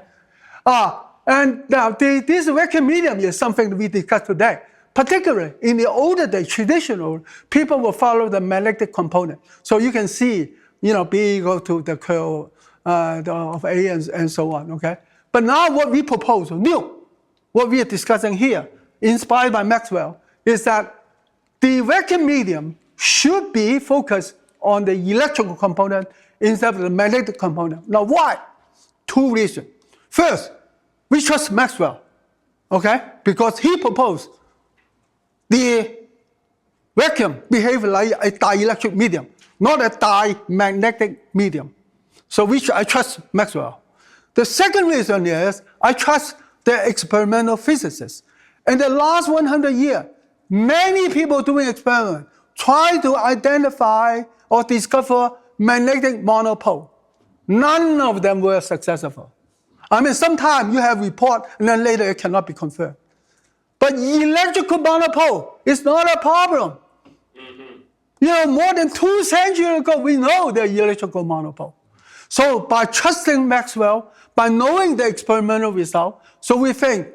And now this vacuum medium is something that we discussed today. Particularly in the older days, traditional, people will follow the magnetic component. So you can see, you know, B equal to the curl of A and so on, okay? But now what we propose, what we are discussing here, inspired by Maxwell, is that the vacuum medium should be focused on the electrical component instead of the magnetic component. Now why? Two reasons. First, we trust Maxwell, okay? Because he proposed the vacuum behaves like a dielectric medium, not a diamagnetic medium. So I trust Maxwell. The second reason is I trust the experimental physicists. In the last 100 years, many people doing experiments try to identify or discover magnetic monopole. None of them were successful. I mean, sometimes you have report and then later it cannot be confirmed. But electrical monopole is not a problem. You know, more than 2 centuries ago, we know the electrical monopole. So by trusting Maxwell, by knowing the experimental result, so we think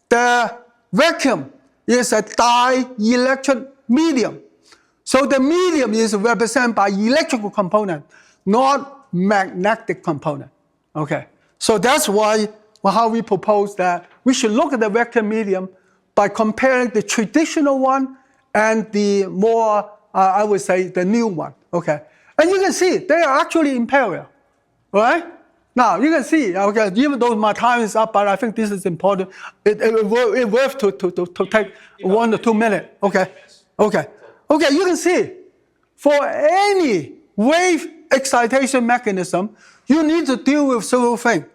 the vacuum is a dielectric medium. So the medium is represented by electrical component, not magnetic component. Okay, so that's why how we propose that we should look at the vacuum medium by comparing the traditional one and the more, I would say, the new one. Okay, and you can see they are actually in parallel, right? Now you can see, okay, even though my time is up, but I think this is important. It's worth to take 1 to 2 minutes. Okay, you can see for any wave excitation mechanism, you need to deal with several things.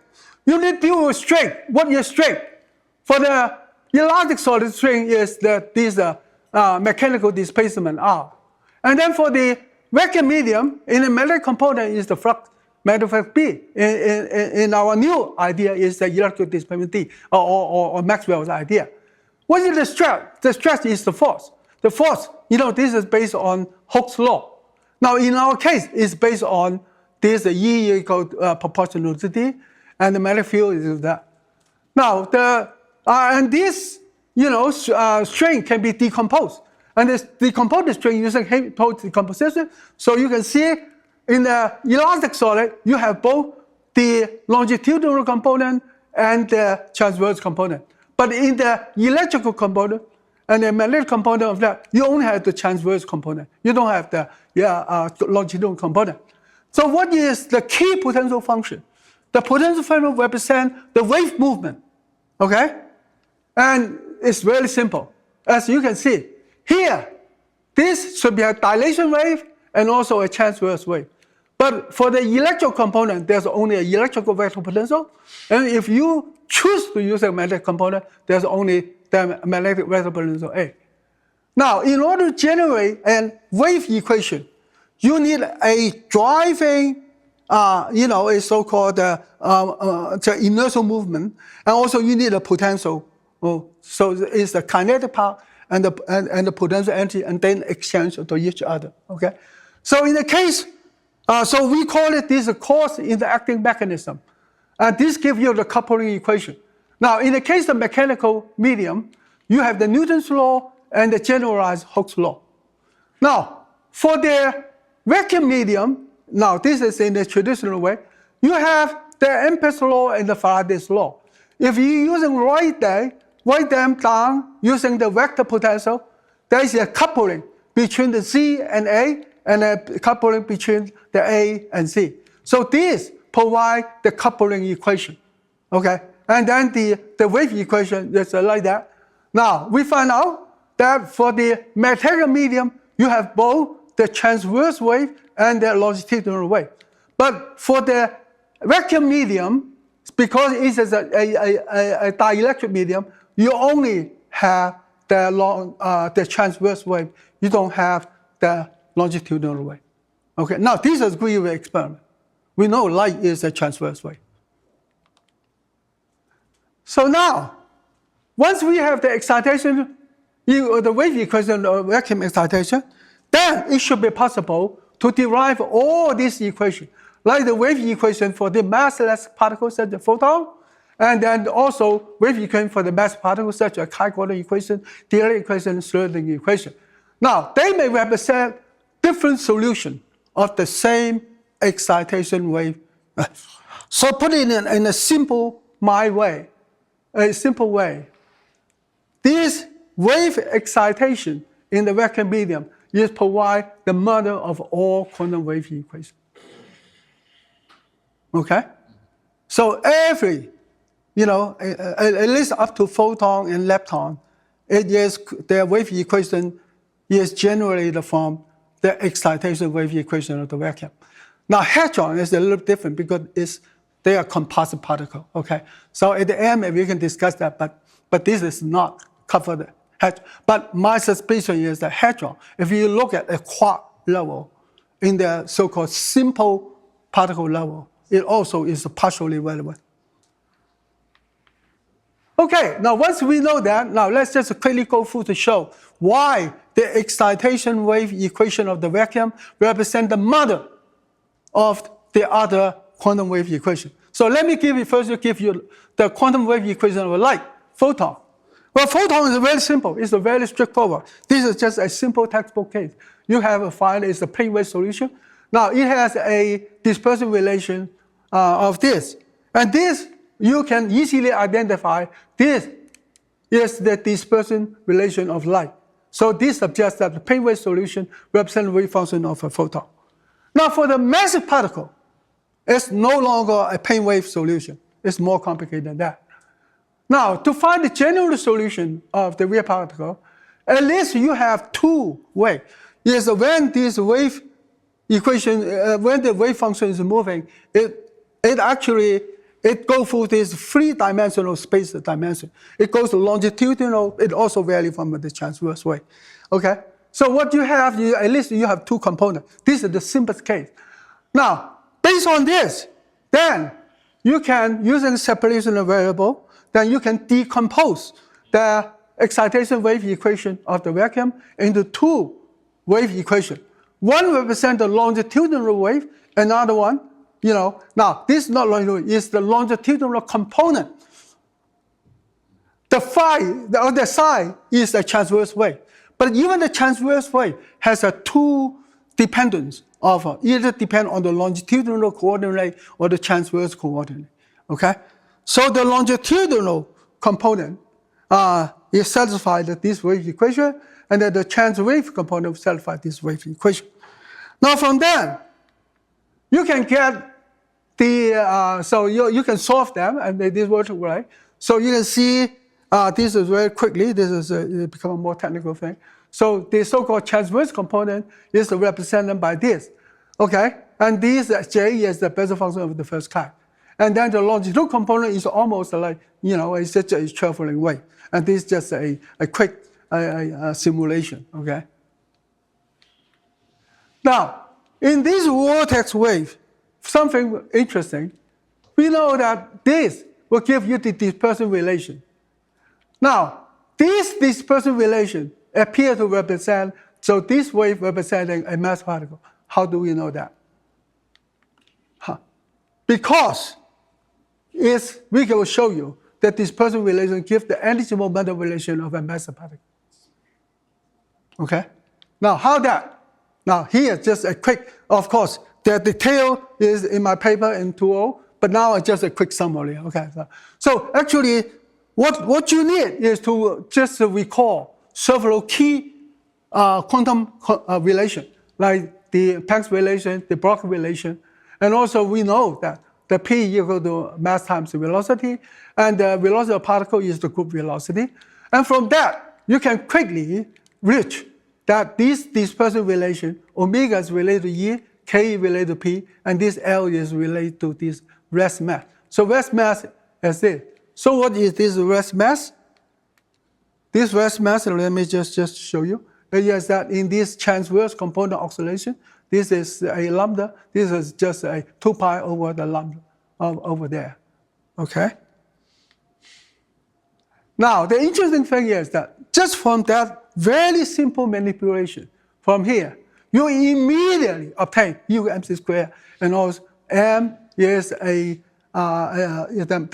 You need to deal with string. What is string? For the elastic solid string is this mechanical displacement R. And then for the vacuum medium, in the magnetic component is the flux. Matter of fact, B. In our new idea is the electric displacement D, or Maxwell's idea. What is the stress? The stress is the force. The force, this is based on Hooke's law. Now, in our case, it's based on this E equal proportional to D, and the magnetic field is that. Now, and this, string can be decomposed. And this decomposed string using Higgs decomposition. So you can see in the elastic solid, you have both the longitudinal component and the transverse component. But in the electrical component and the magnetic component of that, you only have the transverse component. You don't have the longitudinal component. So what is the key potential function? The potential function represents the wave movement, okay? And it's very simple. As you can see, here, this should be a dilation wave and also a transverse wave. But for the electrical component, there's only an electrical vector potential. And if you choose to use a magnetic component, there's only the magnetic vector potential A. Now, in order to generate a wave equation, you need a driving, a so-called inertial movement, and also you need a potential. So it's the kinetic part and the potential energy, and then exchange to each other. Okay. So in the case, so we call it this cause interacting mechanism. This gives you the coupling equation. Now, in the case of mechanical medium, you have the Newton's law and the generalized Hooke's law. Now, for the vacuum medium, now this is in the traditional way, you have the Ampere's law and the Faraday's law. If you're using write them down using the vector potential, there is a coupling between the Z and A and a coupling between the A and Z. So this provides the coupling equation, okay? And then the wave equation is like that. Now, we find out that for the material medium, you have both the transverse wave and the longitudinal wave. But for the vacuum medium, because it is a dielectric medium, you only have the transverse wave. You don't have the longitudinal wave. Okay, now this is agree with experiment. We know light is a transverse wave. So now, once we have the excitation, the wave equation of vacuum excitation, then it should be possible to derive all these equations, like the wave equation for the massless particles such as photon, and then also wave equation for the mass particles such as high-order equation, Dirichlet equation, Schrödinger equation. Now, they may represent different solutions of the same excitation wave. So put it in a simple way, this wave excitation in the vacuum medium is provide the mother of all quantum wave equations. Okay? So every, at least up to photon and lepton, their wave equation is generated from the excitation wave equation of the vacuum. Now, hadron is a little different because they are composite particle, okay? So at the end, maybe we can discuss that, but this is not covered. But my suspicion is that hadron, if you look at a quark level, in the so-called simple particle level, it also is partially relevant. Okay, now once we know that, now let's just quickly go through to show why the excitation wave equation of the vacuum represents the mother of the other quantum wave equation. So let me give you the quantum wave equation of light, photon. Well, photon is very simple. It's a very straightforward. This is just a simple textbook case. You have a file, it's a plane wave solution. Now, it has a dispersion relation of this. And this, you can easily identify this is the dispersion relation of light. So this suggests that the plane wave solution represents the wave function of a photon. Now, for the massive particle, it's no longer a plane wave solution. It's more complicated than that. Now, to find the general solution of the wave particle, at least you have two ways. Is when this wave equation, when the wave function is moving, it goes through this three-dimensional space dimension. It goes longitudinal. It also varies from the transverse way. Okay. So what you have, at least you have two components. This is the simplest case. Now, based on this, then you can, using separation of variable, then you can decompose the excitation wave equation of the vacuum into two wave equations. One represents the longitudinal wave, another one, now this is not longitudinal, it's the longitudinal component. The phi, the other side, is the transverse wave. But even the transverse wave has a two dependence of either depend on the longitudinal coordinate or the transverse coordinate. Okay? So the longitudinal component is satisfied this wave equation, and then the transwave component satisfies this wave equation. Now from there, you can get so you can solve them, and this works right. So you can see this is very quickly. This is become a more technical thing. So the so-called transverse component is represented by this, okay? And this J is the Bessel function of the first kind. And then the longitudinal component is almost like, it's just a traveling wave. And this is just a quick simulation, okay? Now, in this vortex wave, something interesting, we know that this will give you the dispersion relation. Now, this dispersion relation appears to represent, so this wave representing a mass particle. How do we know that? Because we can show you that dispersion relation gives the energy momentum relation of a massive particle. Okay? Now, how that? Now, here, just a quick, of course, the detail is in my paper in 2.0, but now just a quick summary. Okay? So actually, what you need is to just recall several key quantum relations, like the Planck's relation, the Bloch relation, and also we know that the P equal to mass times the velocity, and the velocity of particle is the group velocity. And from that, you can quickly reach that this dispersion relation, omega is related to E, K is related to P, and this L is related to this rest mass. So rest mass is this. So what is this rest mass? This rest mass, let me just show you. It is that in this transverse component oscillation, this is a lambda. This is just a 2 pi over the lambda over there. Okay? Now, the interesting thing is that just from that very simple manipulation from here, you immediately obtain U mc squared, and also m is the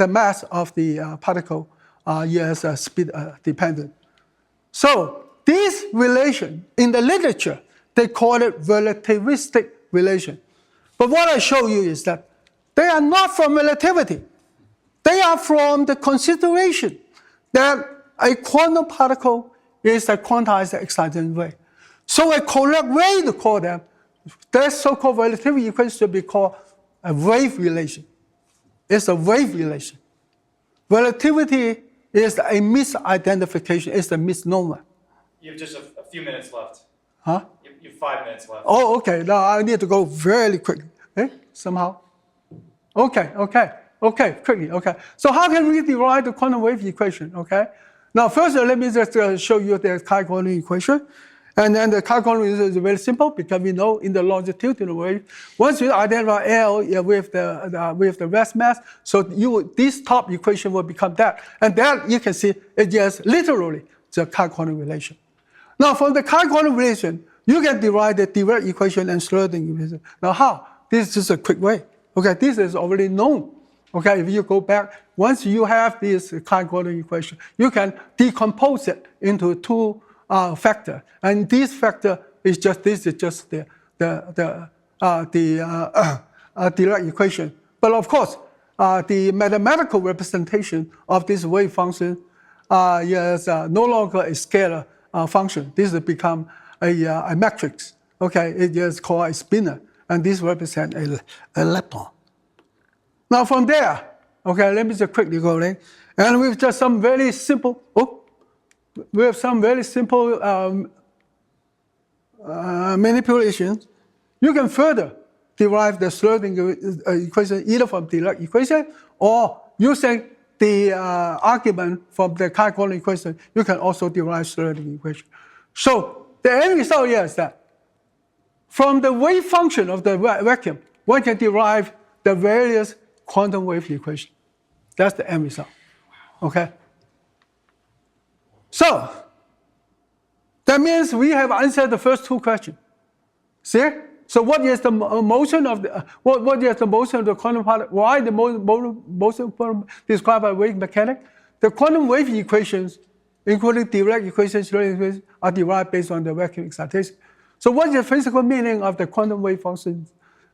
mass of the particle is speed dependent. So this relation in the literature, they call it relativistic relation. But what I show you is that they are not from relativity. They are from the consideration that a quantum particle is a quantized excitation wave. So a correct way to call them, that so-called relativity equation should be called a wave relation. It's a wave relation. Relativity is a misidentification, it's a misnomer. You have just a few minutes left. Huh? You have 5 minutes left. Oh, okay. Now I need to go very quickly. Somehow. Okay, quickly. Okay. So how can we derive the quantum wave equation? Okay. Now first, let me just show you the chi-quantum equation. And then the chi-quantum is very simple because we know in the longitudinal wave, once you identify L with the rest mass, so this top equation will become that. And that you can see it is literally the chi-quantum relation. Now from the chi-quantum relation, you can derive the Dirac equation and Schrödinger equation. Now how? This is just a quick way. Okay, this is already known. Okay, if you go back, once you have this Klein-Gordon equation, you can decompose it into two factors, and this factor is just the Dirac equation. But of course, the mathematical representation of this wave function is no longer a scalar function. This has become a matrix. Okay, it is called a spinor, and this represents a lepton. Now from there, okay, let me just quickly go in, and with just some very simple, manipulations, you can further derive the Schrödinger equation either from the Dirac equation or using the argument from the Klein-Gordon equation, you can also derive Schrödinger equation. So the end result here is that from the wave function of the vacuum, one can derive the various quantum wave equations. That's the end result. Okay? So that means we have answered the first two questions. See? So what is the motion of the what is the motion of the quantum particle? Why the motion described by wave mechanics? The quantum wave equations, including Dirac equations, Schrödinger equations, are derived based on the vacuum excitation. So what is the physical meaning of the quantum wave function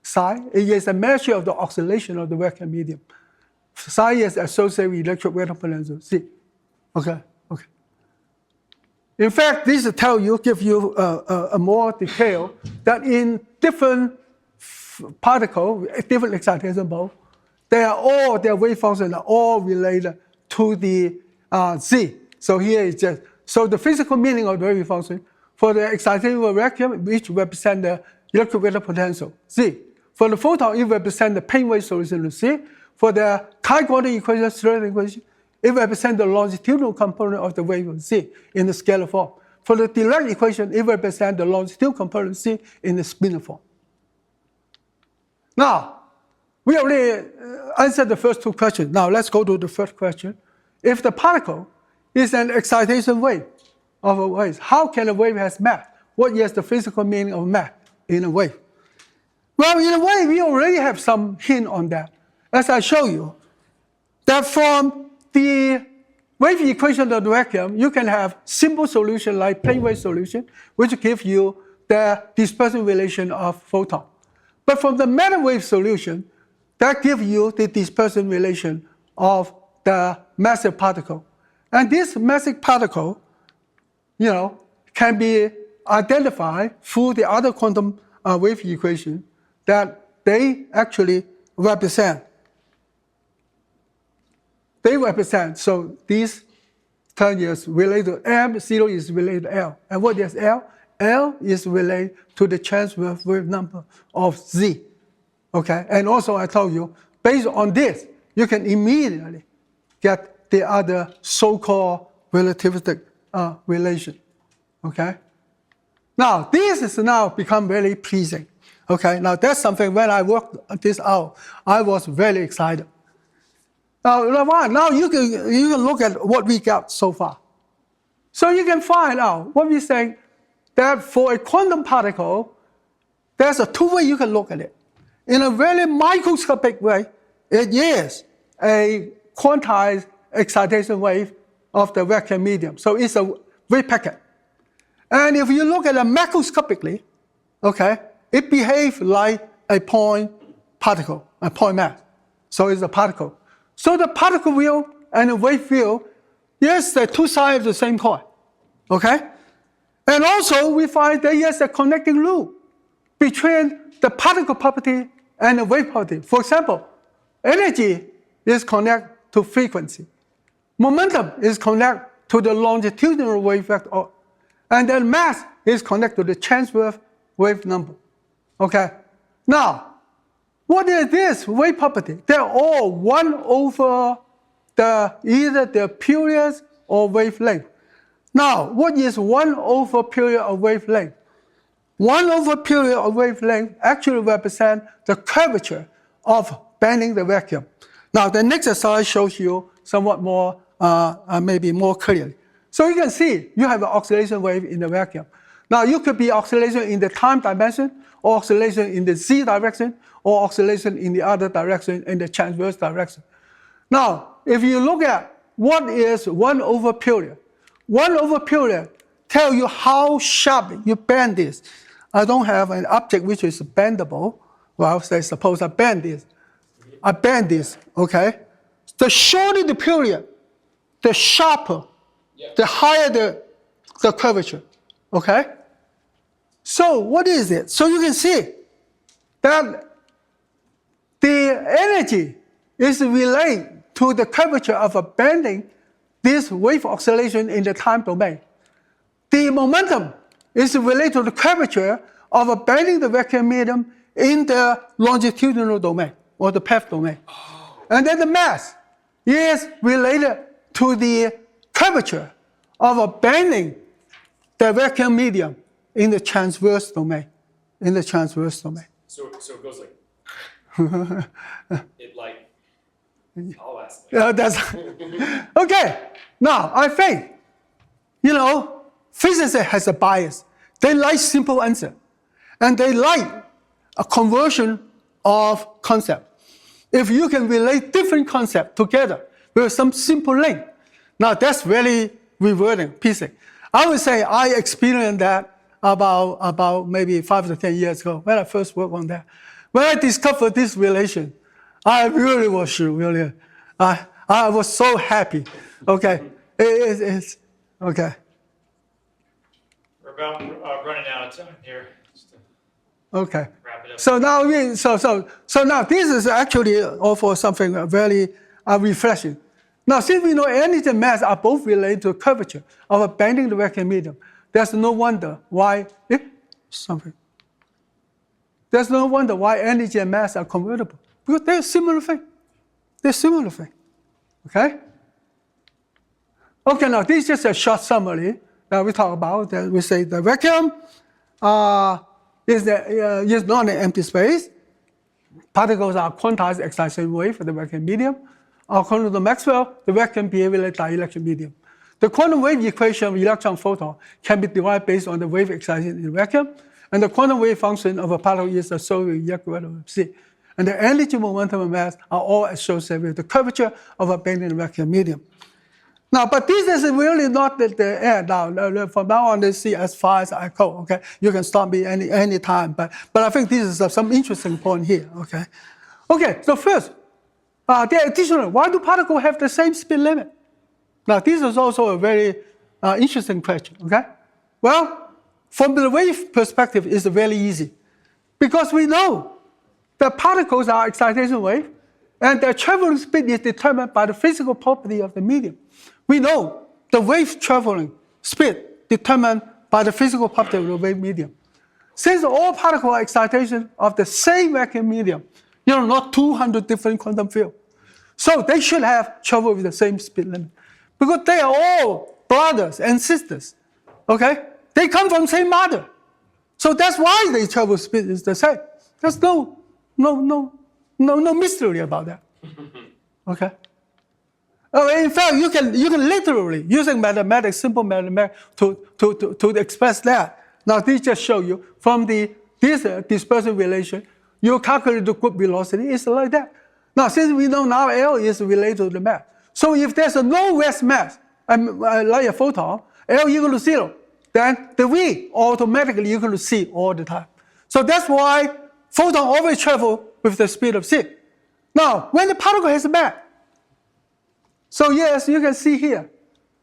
psi? It is a measure of the oscillation of the vacuum medium. Psi is associated with electromagnetic potential. See? Okay. In fact, this gives you a more detail that in different particles, different excitation mode, their wave functions are all related to the Z. So here is just, so the physical meaning of the wave function for the excitation vacuum, which represent the electromagnetic potential, Z. For the photon, it represents the plane wave solution, C. For the Klein-Gordon equation, Schrödinger equation, it represents the longitudinal component of the wave C in the scalar form. For the Dirac equation, it represents the longitudinal component C in the spinor form. Now, we already answered the first two questions. Now, let's go to the first question. If the particle is an excitation wave of a wave, how can a wave have mass? What is the physical meaning of mass in a wave? Well, in a way, we already have some hint on that. As I show you, that from the wave equation of the vacuum, you can have simple solution like plane wave solution, which gives you the dispersion relation of photon. But from the matter wave solution, that gives you the dispersion relation of the massive particle. And this massive particle, can be identified through the other quantum wave equation that they actually represent. So this term is related to M, 0 is related to L. And what is L? L is related to the transverse wave number of Z. Okay, and also I told you, based on this, you can immediately get the other so-called relativistic relation. Okay? Now, this has now become very pleasing. Okay, now that's something when I worked this out, I was very excited. Now you can look at what we got so far. So you can find out what we say that for a quantum particle, there's a two way you can look at it. In a very microscopic way, it is a quantized excitation wave of the vacuum medium. So it's a wave packet. And if you look at it macroscopically, okay, it behaves like a point particle, a point mass. So it's a particle. So the particle field and the wave field, yes, they're two sides of the same coin, okay? And also we find there is a connecting loop between the particle property and the wave property. For example, energy is connected to frequency. Momentum is connected to the longitudinal wave vector. And then mass is connected to the transverse wave number, okay? Now, what is this wave property? They're all 1 over either the period or wavelength. Now, what is 1 over period of wavelength? 1 over period of wavelength actually represents the curvature of bending the vacuum. Now, the next slide shows you somewhat more, maybe more clearly. So you can see you have an oscillation wave in the vacuum. Now, you could be oscillation in the time dimension, or oscillation in the z direction, or oscillation in the other direction, in the transverse direction. Now, if you look at what is 1 over period, 1 over period tell you how sharp you bend this. I don't have an object which is bendable. Well, say suppose I bend this. I bend this, okay? The shorter the period, the sharper, the higher the curvature, okay? So what is it? So you can see that the energy is related to the curvature of a bending this wave oscillation in the time domain. The momentum is related to the curvature of a bending the vacuum medium in the longitudinal domain or the path domain. And then the mass is related to the curvature of a bending the vacuum medium in the transverse domain. In the transverse domain. So it goes like it like I'll ask. Yeah, that's okay. Now I think, physicists has a bias. They like simple answer, and they like a conversion of concept. If you can relate different concepts together with some simple link, now that's really rewarding physics. I would say I experienced that about maybe 5 to 10 years ago when I first worked on that. When I discovered this relation, I really was I was so happy. Okay, it's okay. We're about running out of time here. Just to Okay. wrap it up. So now this is actually also something very refreshing. Now, since we know energy and mass are both related to curvature of a bending the vacuum medium, there's no wonder why There's no wonder why energy and mass are convertible, because they're a similar thing. They're similar thing. Okay? Okay, now this is just a short summary that we talk about. That we say the vacuum is not an empty space. Particles are quantized excitation wave for the vacuum medium. According to Maxwell, the vacuum behaves like dielectric medium. The quantum wave equation of electron photon can be derived based on the wave excitation in the vacuum, and the quantum wave function of a particle is associated with equilibrium of C. And the energy, momentum, and mass are all associated with the curvature of a bending vacuum medium. Now, but this is really not the end. Now, from now on, let's see as far as I go. Okay, you can stop me any time. But I think this is some interesting point here. Okay, okay. So first, the additional. Why do particles have the same speed limit? Now, this is also a very interesting question. Okay, well, from the wave perspective, it's very easy, because we know the particles are excitation wave, and their traveling speed is determined by the physical property of the medium. We know the wave traveling speed determined by the physical property of the wave medium. Since all particles are excitation of the same vacuum medium, not 200 different quantum fields, so they should have traveled with the same speed limit, because they are all brothers and sisters. Okay, they come from the same mother, so that's why their travel speed is the same. There's no mystery about that. Okay. In fact, you can literally, using mathematics, simple mathematics, to express that. Now, this just show you from this dispersion relation, you calculate the group velocity. It's like that. Now, since we know now L is related to the mass, so if there's a no rest mass, like a photon, L equal to 0, then the V automatically equal to C all the time. So that's why photon always travel with the speed of C. Now, when the particle has a mass, so yes, you can see here,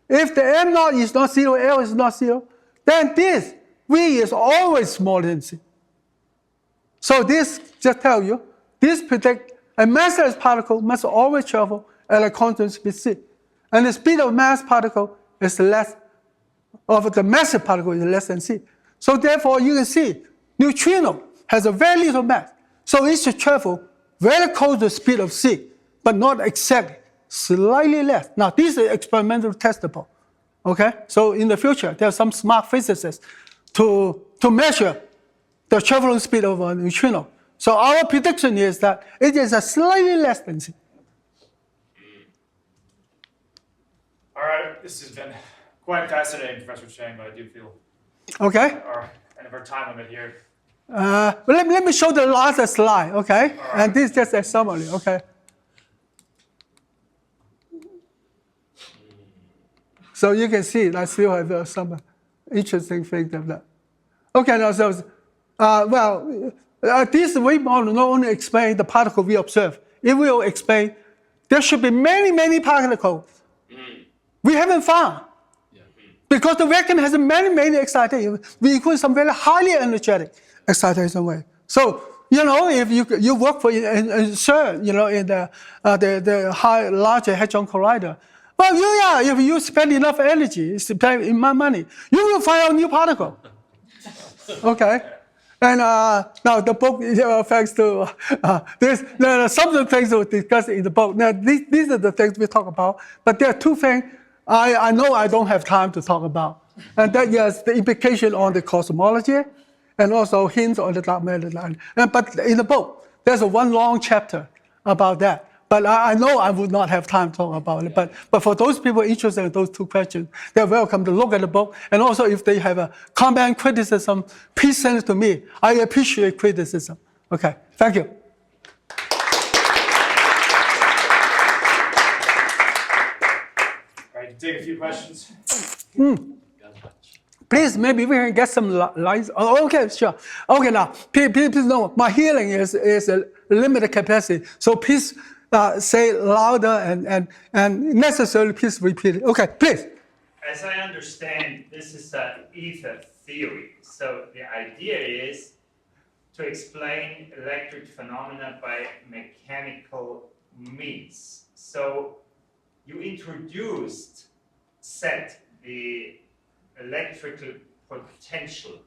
if the M naught is not 0, L is not 0, then this V is always smaller than C. So this just tells you, this predicts a massless particle must always travel at a constant speed C. And the speed of mass particle is less, of the massive particle is less than C. So therefore, you can see, neutrino has a very little mass. So it should travel very close to the speed of C, but not exactly. Slightly less. Now, this is experimental testable. Okay? So in the future, there are some smart physicists to measure the traveling speed of a neutrino. So our prediction is that it is a slightly less than C. All right, this has been quite fascinating, Professor Chang, but I do feel Okay? And of our time limit here. Let me show the last slide, okay? And this is just a summary, okay? So you can see I still have some interesting things of that. Okay, now so, this wave model not only explains the particle we observe, it will explain there should be many, many particles we haven't found. Because the vacuum has many, many excitations. We include some very highly energetic excitation way. So, if you work for in CERN, in the larger hadron collider, well, if you spend enough energy, spend enough money, you will find a new particle. Okay? And now the book, thanks to there are some of the things we'll discuss in the book. Now, these are the things we talk about, but there are two things I know I don't have time to talk about. And that is the implication on the cosmology and also hints on the dark matter line. But in the book, there's one long chapter about that. But I know I would not have time to talk about it. But for those people interested in those two questions, they're welcome to look at the book. And also, if they have a comment, criticism, please send it to me. I appreciate criticism. Okay, thank you. All right, take a few questions. Please, maybe we can get some lines. Oh, okay, sure. Okay, now, please know, my hearing is a limited capacity. So please say louder and necessarily please repeat it. Okay, please. As I understand, this is an ether theory. So the idea is to explain electric phenomena by mechanical means. So you set the electrical potential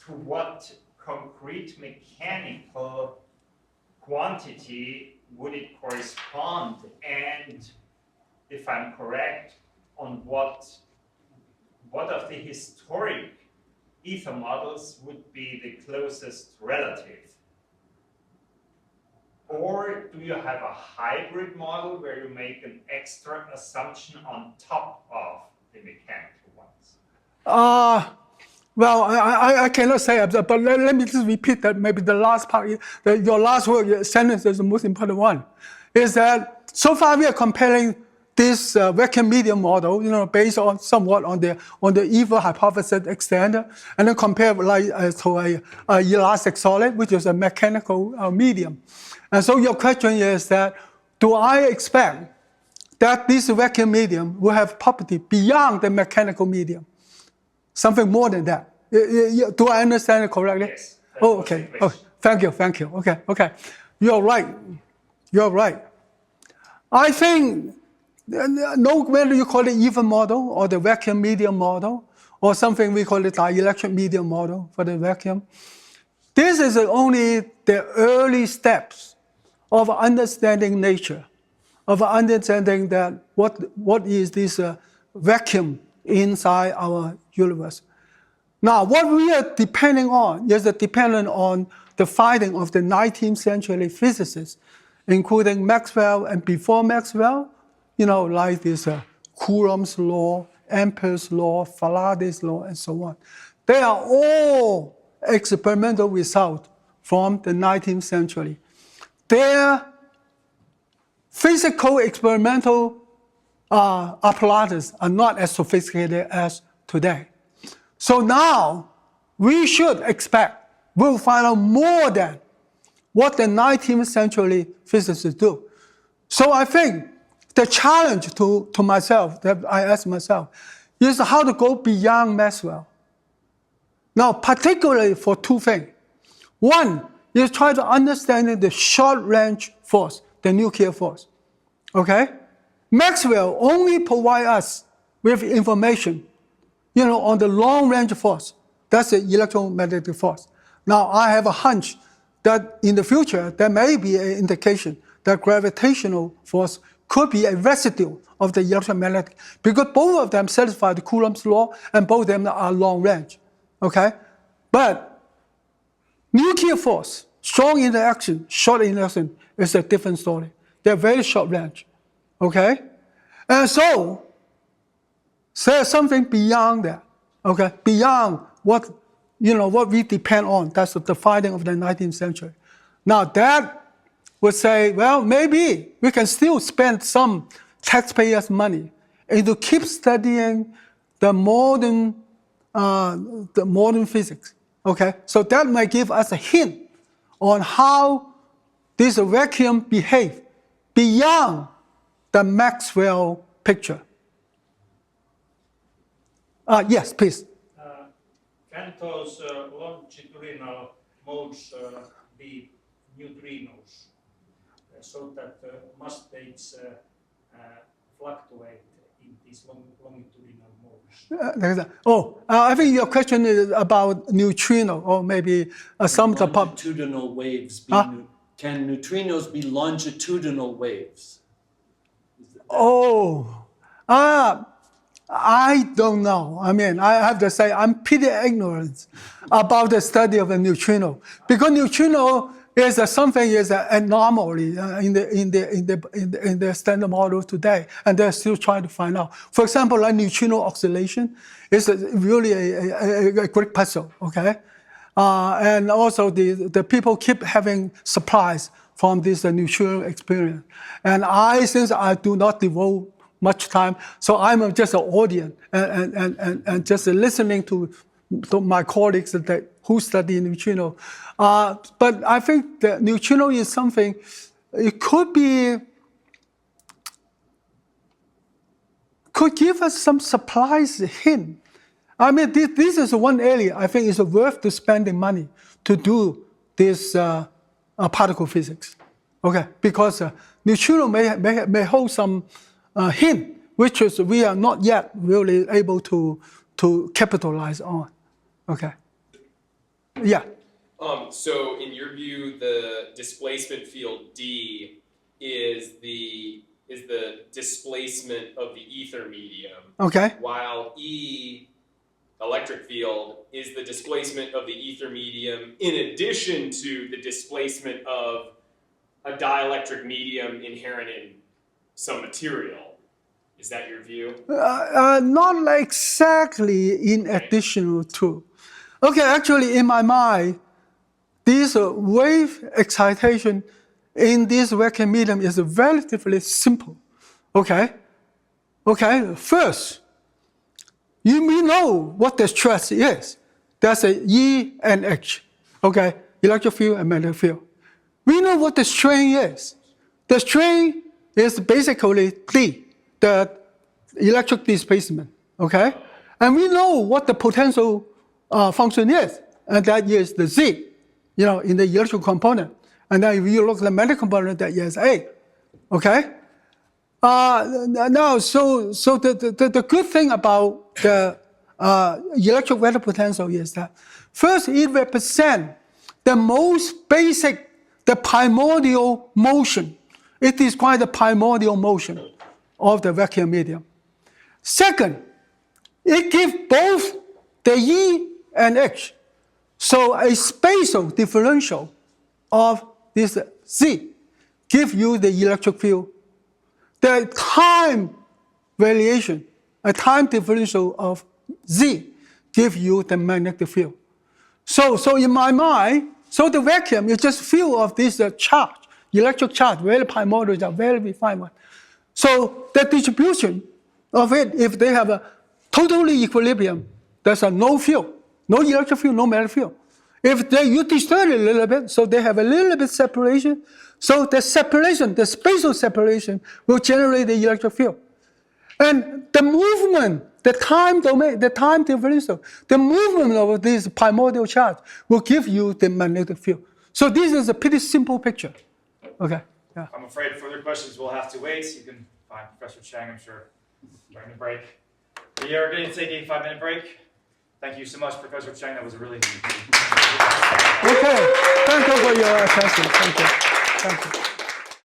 to what concrete mechanical quantity would it correspond, and if I'm correct, on what of the historic ether models would be the closest relative? Or do you have a hybrid model where you make an extra assumption on top of the mechanical ones? Well, I cannot say, but let me just repeat that. Maybe the last part, your last word, sentence is the most important one. Is that so far we are comparing this vacuum medium model, based on somewhat on the ether hypothesis extent, and then compare to a elastic solid, which is a mechanical medium. And so your question is that, do I expect that this vacuum medium will have property beyond the mechanical medium? Something more than that. Do I understand it correctly? Yes. Oh, okay. Oh, thank you. Okay. You're right. I think, no matter you call it ether model or the vacuum medium model or something we call it dielectric medium model for the vacuum, this is only the early steps of understanding nature, of understanding that what is this vacuum inside our universe. Now, what we are depending on is dependent on the finding of the 19th century physicists, including Maxwell and before Maxwell, like this Coulomb's law, Ampere's law, Faraday's law, and so on. They are all experimental results from the 19th century. Their physical experimental apparatus are not as sophisticated as today. So now we should expect we'll find out more than what the 19th century physicists do. So I think the challenge to myself, that I ask myself, is how to go beyond Maxwell. Now, particularly for two things. One is try to understand the short-range force, the nuclear force. Okay? Maxwell only provides us with information, on the long-range force. That's the electromagnetic force. Now, I have a hunch that in the future, there may be an indication that gravitational force could be a residue of the electromagnetic, because both of them satisfy the Coulomb's law and both of them are long-range. Okay? But nuclear force, strong interaction, short interaction is a different story. They're very short-range. Okay? And so, there's something beyond that, okay? Beyond what we depend on. That's the finding of the 19th century. Now that would say, well, maybe we can still spend some taxpayers' money and to keep studying the modern physics. Okay, so that might give us a hint on how this vacuum behaves beyond the Maxwell picture. Yes, please. Can those longitudinal modes be neutrinos so that mass states fluctuate in these longitudinal modes? I think your question is about neutrino, or maybe some of the longitudinal waves. Can neutrinos be longitudinal waves? I don't know. I mean, I have to say I'm pretty ignorant about the study of a neutrino, because neutrino is an anomaly in the standard model today, and they're still trying to find out. For example, like neutrino oscillation is really a great puzzle. Okay, and also the people keep having surprise from this neutrino experience, and since I do not devote much time, so I'm just an audience and just listening to my colleagues who study neutrino. But I think the neutrino is something, it could give us some surprise hint. I mean, this is one area I think is worth spending money to do this particle physics. Okay, because neutrino may hold some hint, which is we are not yet really able to capitalize on. Okay. Yeah. So in your view, the displacement field D is the displacement of the ether medium. Okay. While E, electric field, is the displacement of the ether medium in addition to the displacement of a dielectric medium inherent in some material. Is that your view? Not exactly in addition to. Okay, actually in my mind, this wave excitation in this vacuum medium is relatively simple. Okay? First, you may know what the stress is. That's a E and H. Okay? Electric field and magnetic field. We know what the strain is. The strain is basically D, the electric displacement. Okay? And we know what the potential function is, and that is the Z, in the electrical component. And then if you look at the magnetic component, that is A. Okay? Now, so the good thing about the electric vector potential is that first it represents the most basic, the primordial motion. It describes the primordial motion of the vacuum medium. Second, it gives both the E and H. So a spatial differential of this Z gives you the electric field. The time variation, a time differential of Z gives you the magnetic field. So in my mind, so the vacuum is just field of this charge, electric charge, very primordial, very refined one. So the distribution of it, if they have a totally equilibrium, there's no field, no electric field, no magnetic field. If you distort it a little bit, so they have a little bit separation, so the separation, the spatial separation, will generate the electric field. And the movement, the time domain, the time differential, the movement of this primordial charge will give you the magnetic field. So this is a pretty simple picture. Okay. Yeah. I'm afraid further questions will have to wait. You can find Professor Chang, I'm sure, during the break. We are going to take a 5-minute break. Thank you so much, Professor Chang. That was a really Okay. Thank you for your attention. Thank you.